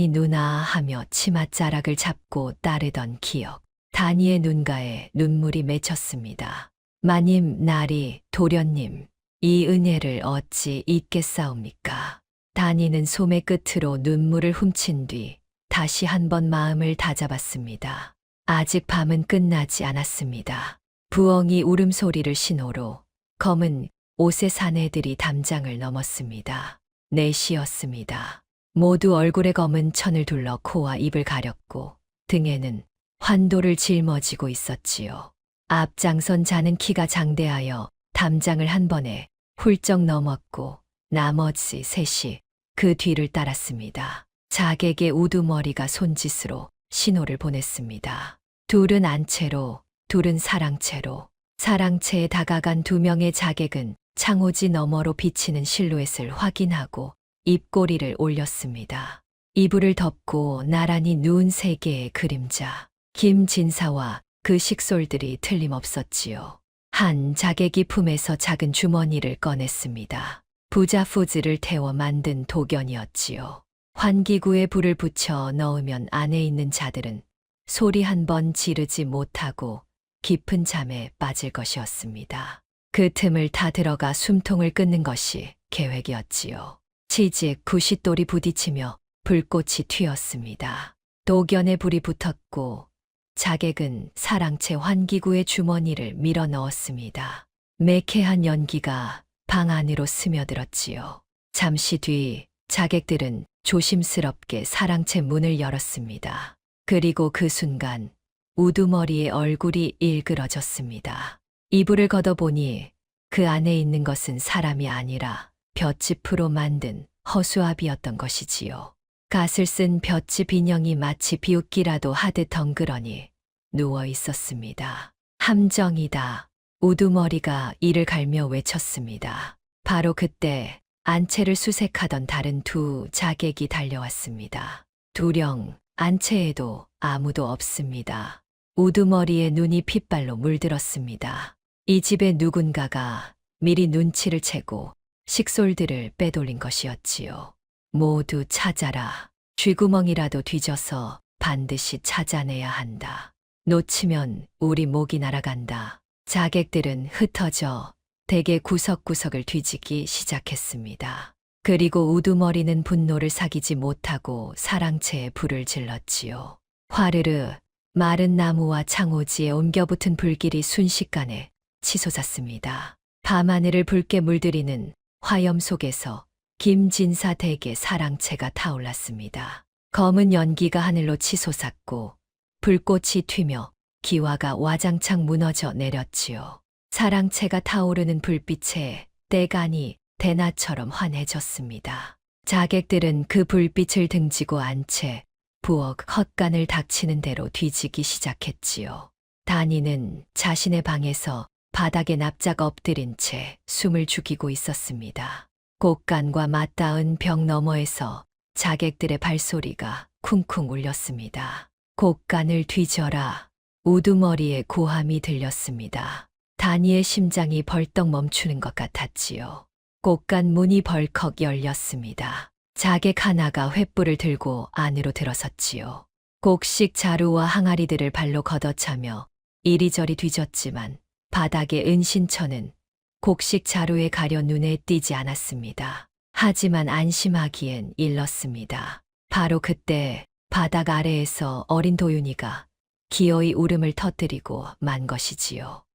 누나 하며 치맛자락을 잡고 따르던 기억. 다니의 눈가에 눈물이 맺혔습니다. 마님, 나리, 도련님, 이 은혜를 어찌 잊겠사옵니까? 다니는 소매 끝으로 눈물을 훔친 뒤 다시 한번 마음을 다잡았습니다. 아직 밤은 끝나지 않았습니다. 부엉이 울음소리를 신호로 검은 옷의 사내들이 담장을 넘었습니다. 4시였습니다. 모두 얼굴에 검은 천을 둘러 코와 입을 가렸고 등에는 환도를 짊어지고 있었지요. 앞장선 자는 키가 장대하여 담장을 한 번에 훌쩍 넘었고 나머지 셋이 그 뒤를 따랐습니다. 자객의 우두머리가 손짓으로 신호를 보냈습니다. 둘은 안채로, 둘은 사랑채로. 사랑채에 다가간 2명의 자객은 창호지 너머로 비치는 실루엣을 확인하고 입꼬리를 올렸습니다. 이불을 덮고 나란히 누운 3개의 그림자. 김진사와 그 식솔들이 틀림없었지요. 한 자객이 품에서 작은 주머니를 꺼냈습니다. 부자푸즈를 태워 만든 도견이었지요. 환기구에 불을 붙여 넣으면 안에 있는 자들은 소리 한 번 지르지 못하고 깊은 잠에 빠질 것이었습니다. 그 틈을 타 들어가 숨통을 끊는 것이 계획이었지요. 치즈에 구싯돌이 부딪히며 불꽃이 튀었습니다. 도견에 불이 붙었고 자객은 사랑채 환기구의 주머니를 밀어 넣었습니다. 매캐한 연기가 방 안으로 스며들었지요. 잠시 뒤 자객들은 조심스럽게 사랑채 문을 열었습니다. 그리고 그 순간 우두머리의 얼굴이 일그러졌습니다. 이불을 걷어보니 그 안에 있는 것은 사람이 아니라 볏짚으로 만든 허수아비였던 것이지요. 갓을 쓴 볏짚 인형이 마치 비웃기라도 하듯 덩그러니 누워 있었습니다. 함정이다. 우두머리가 이를 갈며 외쳤습니다. 바로 그때 안채를 수색하던 다른 2 자객이 달려왔습니다. 두령, 안채에도 아무도 없습니다. 우두머리의 눈이 핏발로 물들었습니다. 이 집에 누군가가 미리 눈치를 채고 식솔들을 빼돌린 것이었지요. 모두 찾아라. 쥐구멍이라도 뒤져서 반드시 찾아내야 한다. 놓치면 우리 목이 날아간다. 자객들은 흩어져 댁의 구석구석을 뒤지기 시작했습니다. 그리고 우두머리는 분노를 사기지 못하고 사랑채에 불을 질렀지요. 화르르 마른 나무와 창호지에 옮겨붙은 불길이 순식간에 치솟았습니다. 밤하늘을 붉게 물들이는 화염 속에서 김진사 댁의 사랑채가 타올랐습니다. 검은 연기가 하늘로 치솟았고 불꽃이 튀며 기와가 와장창 무너져 내렸지요. 사랑채가 타오르는 불빛에 떼간이 대나처럼 환해졌습니다. 자객들은 그 불빛을 등지고 안 채 부엌 헛간을 닥치는 대로 뒤지기 시작했지요. 다니는 자신의 방에서 바닥에 납작 엎드린 채 숨을 죽이고 있었습니다. 곡간과 맞닿은 벽 너머에서 자객들의 발소리가 쿵쿵 울렸습니다. 곡간을 뒤져라. 우두머리의 고함이 들렸습니다. 다니의 심장이 벌떡 멈추는 것 같았지요. 곡간 문이 벌컥 열렸습니다. 자객 하나가 횃불을 들고 안으로 들어섰지요. 곡식 자루와 항아리들을 발로 걷어차며 이리저리 뒤졌지만 바닥의 은신처는 곡식 자루에 가려 눈에 띄지 않았습니다. 하지만 안심하기엔 일렀습니다. 바로 그때 바닥 아래에서 어린 도윤이가 기어이 울음을 터뜨리고 만 것이지요.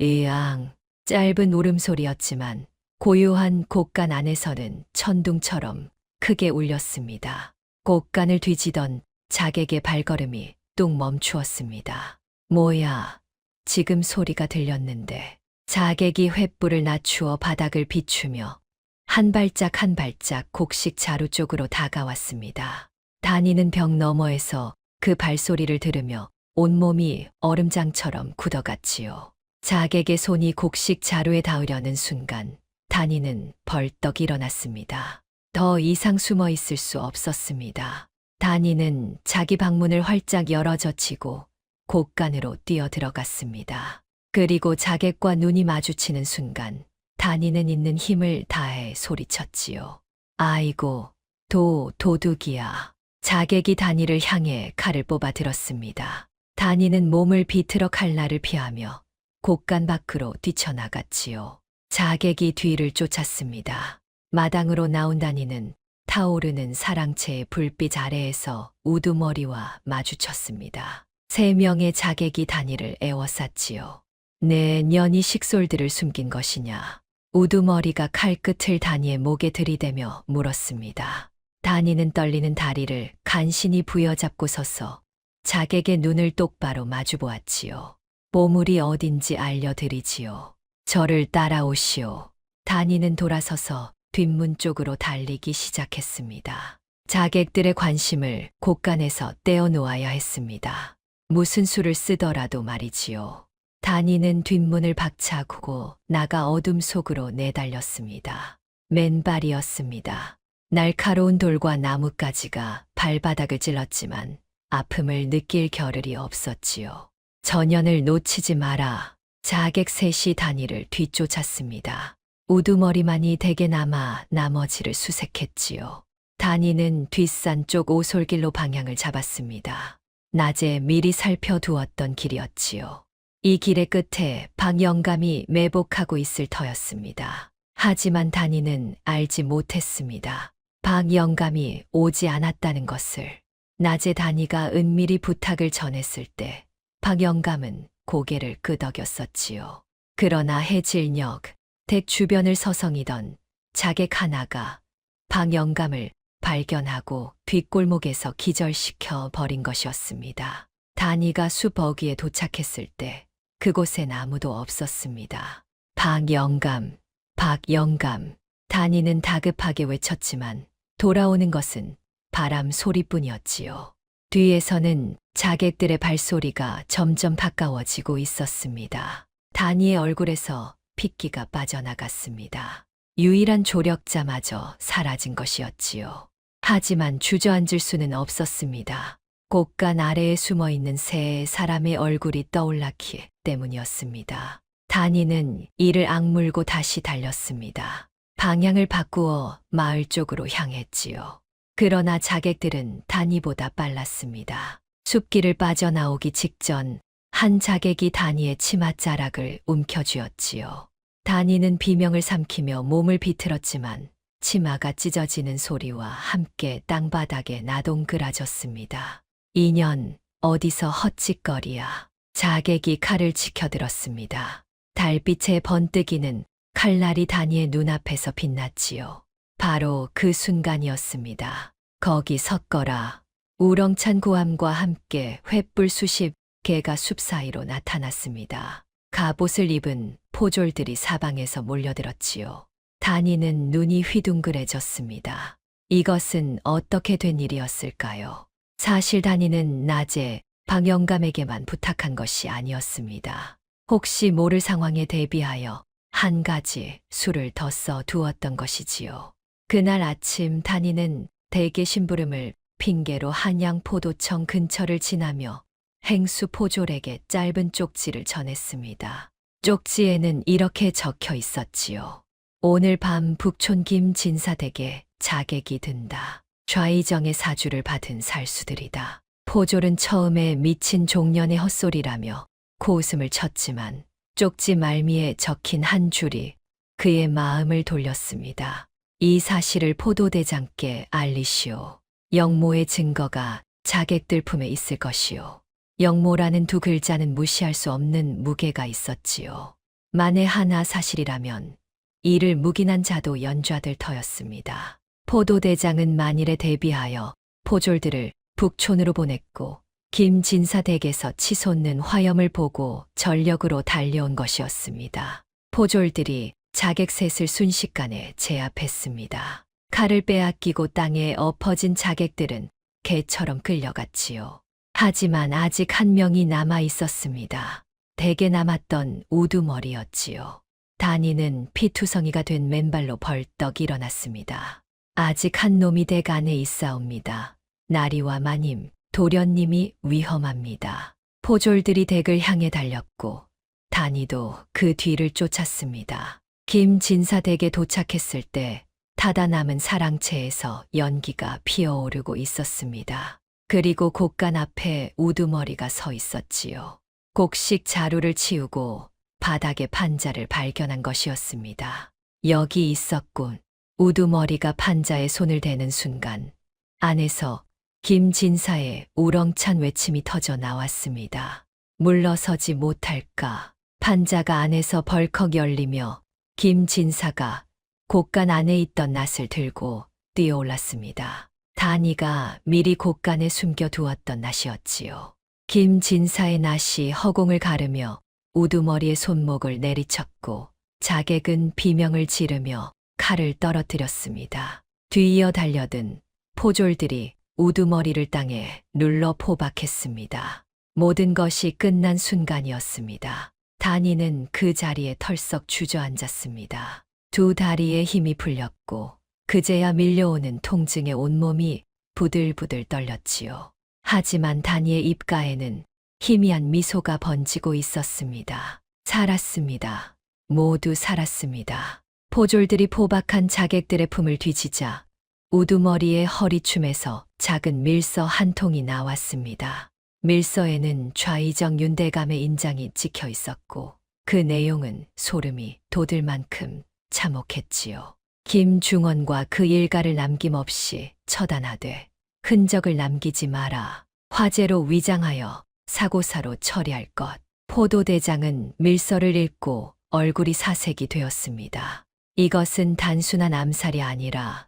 으앙, 짧은 울음소리였지만 고요한 곡간 안에서는 천둥처럼 크게 울렸습니다. 곡간을 뒤지던 자객의 발걸음이 뚝 멈추었습니다. 뭐야, 지금 소리가 들렸는데. 자객이 횃불을 낮추어 바닥을 비추며 한 발짝 한 발짝 곡식 자루 쪽으로 다가왔습니다. 다니는 벽 너머에서 그 발소리를 들으며 온몸이 얼음장처럼 굳어갔지요. 자객의 손이 곡식 자루에 닿으려는 순간 다니는 벌떡 일어났습니다. 더 이상 숨어 있을 수 없었습니다. 다니는 자기 방문을 활짝 열어젖히고 곡간으로 뛰어들어갔습니다. 그리고 자객과 눈이 마주치는 순간 다니는 있는 힘을 다해 소리쳤지요. 아이고, 도둑이야. 자객이 다니를 향해 칼을 뽑아 들었습니다. 다니는 몸을 비틀어 칼날을 피하며 곡간 밖으로 뛰쳐나갔지요. 자객이 뒤를 쫓았습니다. 마당으로 나온 다니는 타오르는 사랑채의 불빛 아래에서 우두머리와 마주쳤습니다. 3명의 자객이 다니를 에워쌌지요. 내 년이 식솔들을 숨긴 것이냐. 우두머리가 칼끝을 다니의 목에 들이대며 물었습니다. 다니는 떨리는 다리를 간신히 부여잡고 서서 자객의 눈을 똑바로 마주보았지요. 보물이 어딘지 알려드리지요. 저를 따라오시오. 다니는 돌아서서 뒷문 쪽으로 달리기 시작했습니다. 자객들의 관심을 곡간에서 떼어놓아야 했습니다. 무슨 수를 쓰더라도 말이지요. 다니는 뒷문을 박차고 나가 어둠 속으로 내달렸습니다. 맨발이었습니다. 날카로운 돌과 나뭇가지가 발바닥을 찔렀지만 아픔을 느낄 겨를이 없었지요. 전연을 놓치지 마라. 자객 셋이 다니를 뒤쫓았습니다. 우두머리만이 대게 남아 나머지를 수색했지요. 다니는 뒷산 쪽 오솔길로 방향을 잡았습니다. 낮에 미리 살펴두었던 길이었지요. 이 길의 끝에 박영감이 매복하고 있을 터였습니다. 하지만 다니는 알지 못했습니다. 박영감이 오지 않았다는 것을. 낮에 다니가 은밀히 부탁을 전했을 때 박영감은 고개를 끄덕였었지요. 그러나 해질녘 댁 주변을 서성이던 자객 하나가 박영감을 발견하고 뒷골목에서 기절시켜 버린 것이었습니다. 다니가 숲 어귀에 도착했을 때 그곳엔 아무도 없었습니다. 박영감, 박영감. 다니는 다급하게 외쳤지만 돌아오는 것은 바람 소리뿐이었지요. 뒤에서는 자객들의 발소리가 점점 가까워지고 있었습니다. 다니의 얼굴에서 핏기가 빠져나갔습니다. 유일한 조력자마저 사라진 것이었지요. 하지만 주저앉을 수는 없었습니다. 곡간 아래에 숨어있는 세 사람의 얼굴이 떠올랐기 때문이었습니다. 다니는 이를 악물고 다시 달렸습니다. 방향을 바꾸어 마을 쪽으로 향했지요. 그러나 자객들은 다니보다 빨랐습니다. 숲길을 빠져나오기 직전 한 자객이 다니의 치맛자락을 움켜쥐었지요. 다니는 비명을 삼키며 몸을 비틀었지만 치마가 찢어지는 소리와 함께 땅바닥에 나동그라졌습니다. 인연, 어디서 헛짓거리야. 자객이 칼을 치켜들었습니다. 달빛의 번뜩이는 칼날이 다니의 눈앞에서 빛났지요. 바로 그 순간이었습니다. 거기 섰거라. 우렁찬 고함과 함께 횃불 수십 개가 숲 사이로 나타났습니다. 갑옷을 입은 포졸들이 사방에서 몰려들었지요. 다니는 눈이 휘둥그레졌습니다. 이것은 어떻게 된 일이었을까요? 사실 다니는 낮에 박영감에게만 부탁한 것이 아니었습니다. 혹시 모를 상황에 대비하여 한 가지 수를 더 써 두었던 것이지요. 그날 아침 다니는 대개 심부름을 핑계로 한양포도청 근처를 지나며 행수 포졸에게 짧은 쪽지를 전했습니다. 쪽지에는 이렇게 적혀 있었지요. 오늘 밤 북촌 김진사댁에 자객이 든다. 좌의정의 사주를 받은 살수들이다. 포졸은 처음에 미친 종년의 헛소리라며 코웃음을 쳤지만 쪽지 말미에 적힌 한 줄이 그의 마음을 돌렸습니다. 이 사실을 포도대장께 알리시오. 영모의 증거가 자객들 품에 있을 것이오. 영모라는 두 글자는 무시할 수 없는 무게가 있었지요. 만에 하나 사실이라면 이를 묵인한 자도 연좌될 터였습니다. 포도대장은 만일에 대비하여 포졸들을 북촌으로 보냈고 김진사 댁에서 치솟는 화염을 보고 전력으로 달려온 것이었습니다. 포졸들이 자객 셋을 순식간에 제압했습니다. 칼을 빼앗기고 땅에 엎어진 자객들은 개처럼 끌려갔지요. 하지만 아직 한 명이 남아 있었습니다. 댁에 남았던 우두머리였지요. 단이는 피투성이가 된 맨발로 벌떡 일어났습니다. 아직 한 놈이 댁 안에 있사옵니다. 나리와 마님, 도련님이 위험합니다. 포졸들이 댁을 향해 달렸고 단이도 그 뒤를 쫓았습니다. 김진사 댁에 도착했을 때 타다 남은 사랑채에서 연기가 피어오르고 있었습니다. 그리고 곡간 앞에 우두머리가 서 있었지요. 곡식 자루를 치우고 바닥에 판자를 발견한 것이었습니다. 여기 있었군. 우두머리가 판자에 손을 대는 순간 안에서 김진사의 우렁찬 외침이 터져 나왔습니다. 물러서지 못할까. 판자가 안에서 벌컥 열리며 김진사가 곡간 안에 있던 낫을 들고 뛰어올랐습니다. 단이가 미리 곡간에 숨겨두었던 낫이었지요. 김진사의 낫이 허공을 가르며 우두머리의 손목을 내리쳤고 자객은 비명을 지르며 칼을 떨어뜨렸습니다. 뒤이어 달려든 포졸들이 우두머리를 땅에 눌러 포박했습니다. 모든 것이 끝난 순간이었습니다. 단이는 그 자리에 털썩 주저앉았습니다. 두 다리에 힘이 풀렸고 그제야 밀려오는 통증에 온몸이 부들부들 떨렸지요. 하지만 단이의 입가에는 희미한 미소가 번지고 있었습니다. 살았습니다. 모두 살았습니다. 포졸들이 포박한 자객들의 품을 뒤지자 우두머리의 허리춤에서 작은 밀서 한 통이 나왔습니다. 밀서에는 좌의정 윤대감의 인장이 찍혀 있었고 그 내용은 소름이 돋을 만큼 참혹했지요. 김중원과 그 일가를 남김없이 처단하되 흔적을 남기지 마라. 화재로 위장하여 사고사로 처리할 것. 포도대장은 밀서를 읽고 얼굴이 사색이 되었습니다. 이것은 단순한 암살이 아니라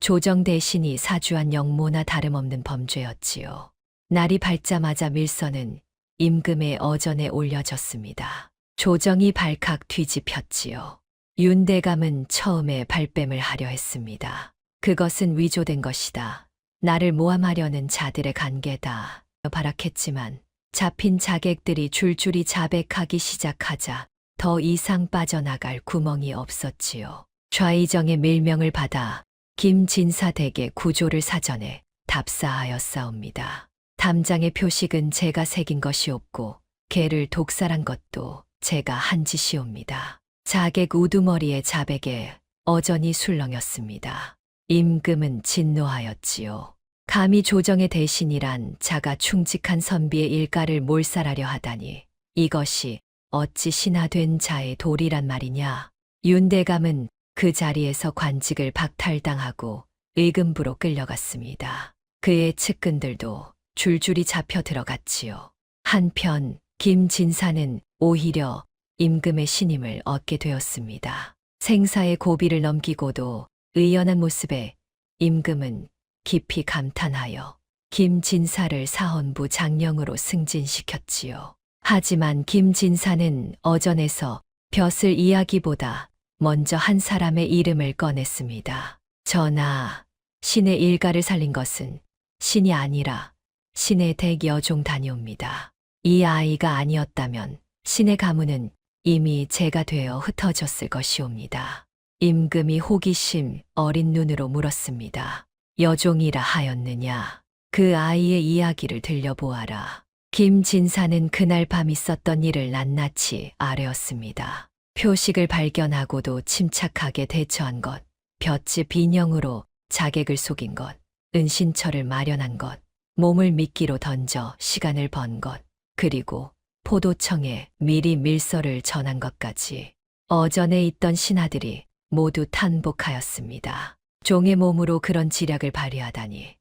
조정 대신이 사주한 영모나 다름없는 범죄였지요. 날이 밝자마자 밀서는 임금의 어전에 올려졌습니다. 조정이 발칵 뒤집혔지요. 윤대감은 처음에 발뺌을 하려 했습니다. 그것은 위조된 것이다. 나를 모함하려는 자들의 간계다. 발악했지만 잡힌 자객들이 줄줄이 자백하기 시작하자 더 이상 빠져나갈 구멍이 없었지요. 좌의정의 밀명을 받아 김진사 댁의 구조를 사전에 답사하였사옵니다. 담장의 표식은 제가 새긴 것이었고 개를 독살한 것도 제가 한 짓이옵니다. 자객 우두머리의 자백에 어전이 술렁였습니다. 임금은 진노하였지요. 감히 조정의 대신이란 자가 충직한 선비의 일가를 몰살하려 하다니 이것이 어찌 신하된 자의 도리란 말이냐. 윤대감은 그 자리에서 관직을 박탈당하고 의금부로 끌려갔습니다. 그의 측근들도 줄줄이 잡혀 들어갔지요. 한편 김진사는 오히려 임금의 신임을 얻게 되었습니다. 생사의 고비를 넘기고도 의연한 모습에 임금은 깊이 감탄하여 김진사를 사헌부 장령으로 승진시켰지요. 하지만 김진사는 어전에서 벼슬 이야기보다 먼저 한 사람의 이름을 꺼냈습니다. 전하, 신의 일가를 살린 것은 신이 아니라 신의 댁 여종 다니옵니다. 이 아이가 아니었다면 신의 가문은 이미 제가 되어 흩어졌을 것이옵니다. 임금이 호기심 어린 눈으로 물었습니다. 여종이라 하였느냐? 그 아이의 이야기를 들려보아라. 김진사는 그날 밤 있었던 일을 낱낱이 아뢰었습니다. 표식을 발견하고도 침착하게 대처한 것, 볏짚 인형으로 자객을 속인 것, 은신처를 마련한 것, 몸을 미끼로 던져 시간을 번 것, 그리고 포도청에 미리 밀서를 전한 것까지 어전에 있던 신하들이 모두 탄복하였습니다. 종의 몸으로 그런 지략을 발휘하다니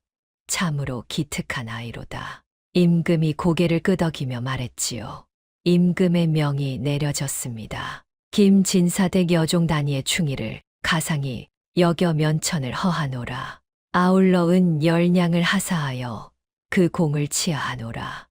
참으로 기특한 아이로다. 임금이 고개를 끄덕이며 말했지요. 임금의 명이 내려졌습니다. 김진사댁 여종 단위의 충의를 가상히 여겨 면천을 허하노라. 아울러 은 열냥을 하사하여 그 공을 치하하노라.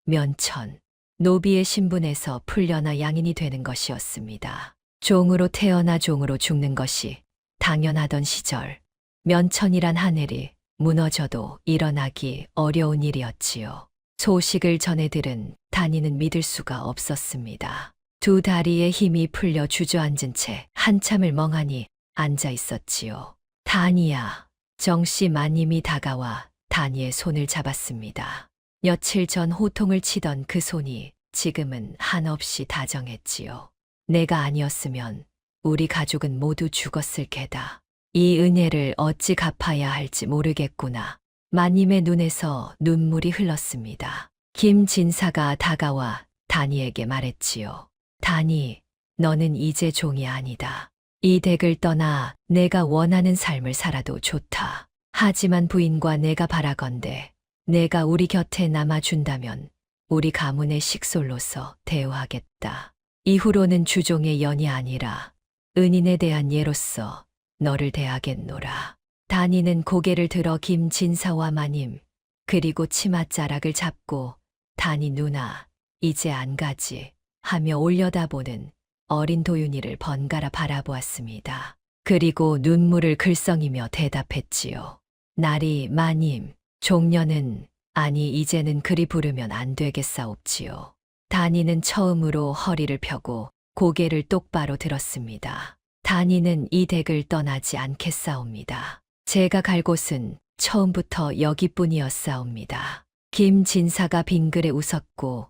면천, 노비의 신분에서 풀려나 양인이 되는 것이었습니다. 종으로 태어나 종으로 죽는 것이 당연하던 시절, 면천이란 하늘이 무너져도 일어나기 어려운 일이었지요. 소식을 전해 들은 단이는 믿을 수가 없었습니다. 두 다리에 힘이 풀려 주저앉은 채 한참을 멍하니 앉아 있었지요. 단이야, 정씨 마님이 다가와 단이의 손을 잡았습니다. 며칠 전 호통을 치던 그 손이 지금은 한없이 다정했지요. 내가 아니었으면 우리 가족은 모두 죽었을 게다. 이 은혜를 어찌 갚아야 할지 모르겠구나. 마님의 눈에서 눈물이 흘렀습니다. 김진사가 다가와 단이에게 말했지요. 단이, 너는 이제 종이 아니다. 이 댁을 떠나 내가 원하는 삶을 살아도 좋다. 하지만 부인과 내가 바라건대 내가 우리 곁에 남아준다면 우리 가문의 식솔로서 대우하겠다. 이후로는 주종의 연이 아니라 은인에 대한 예로서 너를 대하겠노라. 단이는 고개를 들어 김진사와 마님, 그리고 치맛자락을 잡고 단이 누나, 이제 안 가지 하며 올려다보는 어린 도윤이를 번갈아 바라보았습니다. 그리고 눈물을 글썽이며 대답했지요. 나리 마님, 종려는 아니 이제는 그리 부르면 안 되겠사옵지요. 단이는 처음으로 허리를 펴고 고개를 똑바로 들었습니다. 단이는 이 댁을 떠나지 않겠사옵니다. 제가 갈 곳은 처음부터 여기뿐이었사옵니다. 김진사가 빙그레 웃었고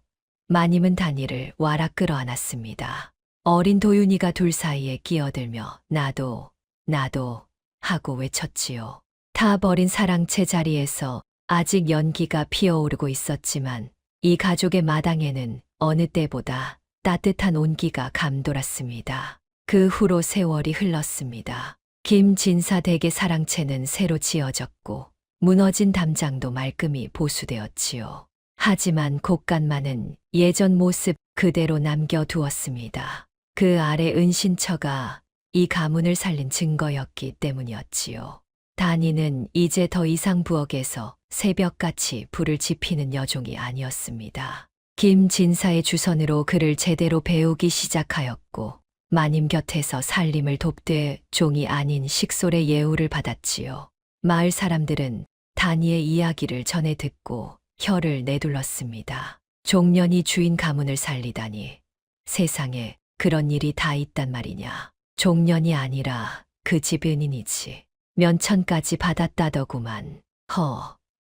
마님은 단이를 와락 끌어안았습니다. 어린 도윤이가 둘 사이에 끼어들며 나도 하고 외쳤지요. 타버린 사랑채 자리에서 아직 연기가 피어오르고 있었지만 이 가족의 마당에는 어느 때보다 따뜻한 온기가 감돌았습니다. 그 후로 세월이 흘렀습니다. 김진사 댁의 사랑채는 새로 지어졌고 무너진 담장도 말끔히 보수되었지요. 하지만 곳간만은 예전 모습 그대로 남겨두었습니다. 그 아래 은신처가 이 가문을 살린 증거였기 때문이었지요. 단이는 이제 더 이상 부엌에서 새벽같이 불을 지피는 여종이 아니었습니다. 김진사의 주선으로 그를 제대로 배우기 시작하였고 마님 곁에서 살림을 돕되 종이 아닌 식솔의 예우를 받았지요. 마을 사람들은 단이의 이야기를 전해 듣고 혀를 내둘렀습니다. 종년이 주인 가문을 살리다니 세상에 그런 일이 다 있단 말이냐. 종년이 아니라 그 집 은인이지. 면천까지 받았다더구만.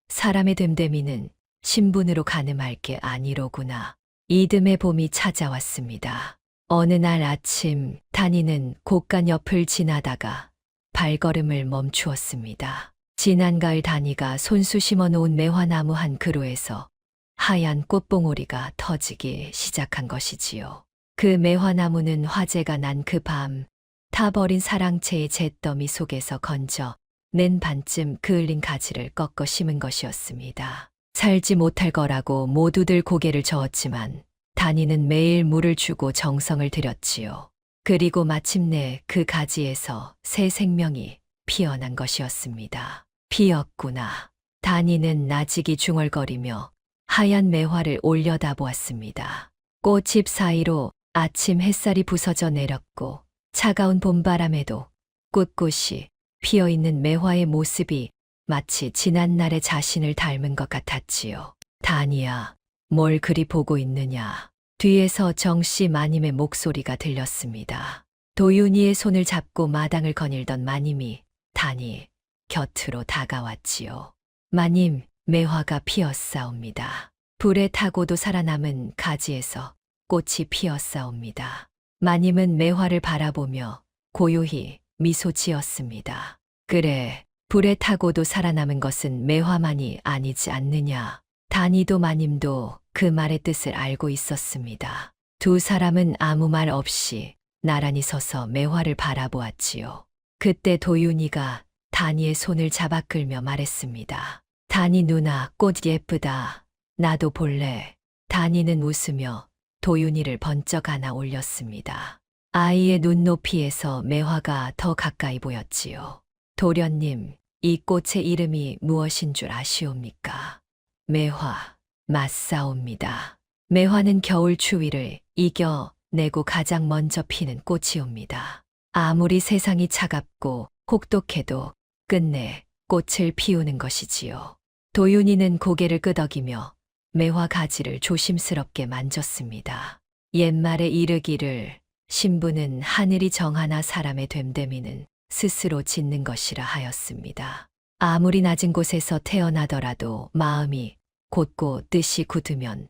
사람의 됨됨이는 신분으로 가늠할 게 아니로구나. 이듬해 봄이 찾아왔습니다. 어느 날 아침 단이는 곳간 옆을 지나다가 발걸음을 멈추었습니다. 지난 가을 단이가 손수 심어놓은 매화나무 한 그루에서 하얀 꽃봉오리가 터지기 시작한 것이지요. 그 매화나무는 화재가 난 그 밤 타버린 사랑채의 잿더미 속에서 건져 낸 반쯤 그을린 가지를 꺾어 심은 것이었습니다. 살지 못할 거라고 모두들 고개를 저었지만 단이는 매일 물을 주고 정성을 들였지요. 그리고 마침내 그 가지에서 새 생명이 피어난 것이었습니다. 피었구나. 단이는 나직이 중얼거리며 하얀 매화를 올려다보았습니다. 꽃잎 사이로 아침 햇살이 부서져 내렸고 차가운 봄바람에도 꿋꿋이 피어있는 매화의 모습이 마치 지난날의 자신을 닮은 것 같았지요. 단이야, 뭘 그리 보고 있느냐. 뒤에서 정씨 마님의 목소리가 들렸습니다. 도윤이의 손을 잡고 마당을 거닐던 마님이 단이 곁으로 다가왔지요. 마님, 매화가 피었사옵니다. 불에 타고도 살아남은 가지에서 꽃이 피었사옵니다. 마님은 매화를 바라보며 고요히 미소 지었습니다. 그래, 불에 타고도 살아남은 것은 매화만이 아니지 않느냐. 단이도 마님도 그 말의 뜻을 알고 있었습니다. 두 사람은 아무 말 없이 나란히 서서 매화를 바라보았지요. 그때 도윤이가 단이의 손을 잡아 끌며 말했습니다. 단이 누나, 꽃 예쁘다. 나도 볼래. 단이는 웃으며 도윤이를 번쩍 안아 올렸습니다. 아이의 눈높이에서 매화가 더 가까이 보였지요. 도련님, 이 꽃의 이름이 무엇인 줄 아시옵니까? 매화, 맞사옵니다. 매화는 겨울 추위를 이겨내고 가장 먼저 피는 꽃이옵니다. 아무리 세상이 차갑고 혹독해도 끝내 꽃을 피우는 것이지요. 도윤이는 고개를 끄덕이며 매화 가지를 조심스럽게 만졌습니다. 옛말에 이르기를 신부는 하늘이 정하나 사람의 됨됨이는 스스로 짓는 것이라 하였습니다. 아무리 낮은 곳에서 태어나더라도 마음이 곧고 뜻이 굳으면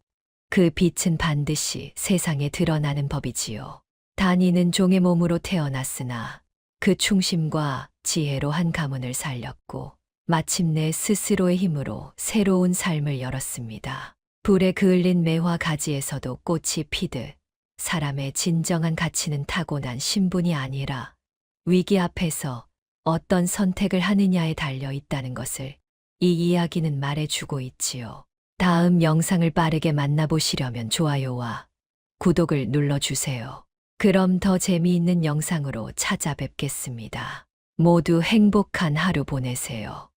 그 빛은 반드시 세상에 드러나는 법이지요. 단이는 종의 몸으로 태어났으나 그 충심과 지혜로 한 가문을 살렸고 마침내 스스로의 힘으로 새로운 삶을 열었습니다. 불에 그을린 매화 가지에서도 꽃이 피듯 사람의 진정한 가치는 타고난 신분이 아니라 위기 앞에서 어떤 선택을 하느냐에 달려 있다는 것을 이 이야기는 말해주고 있지요. 다음 영상을 빠르게 만나보시려면 좋아요와 구독을 눌러주세요. 그럼 더 재미있는 영상으로 찾아뵙겠습니다. 모두 행복한 하루 보내세요.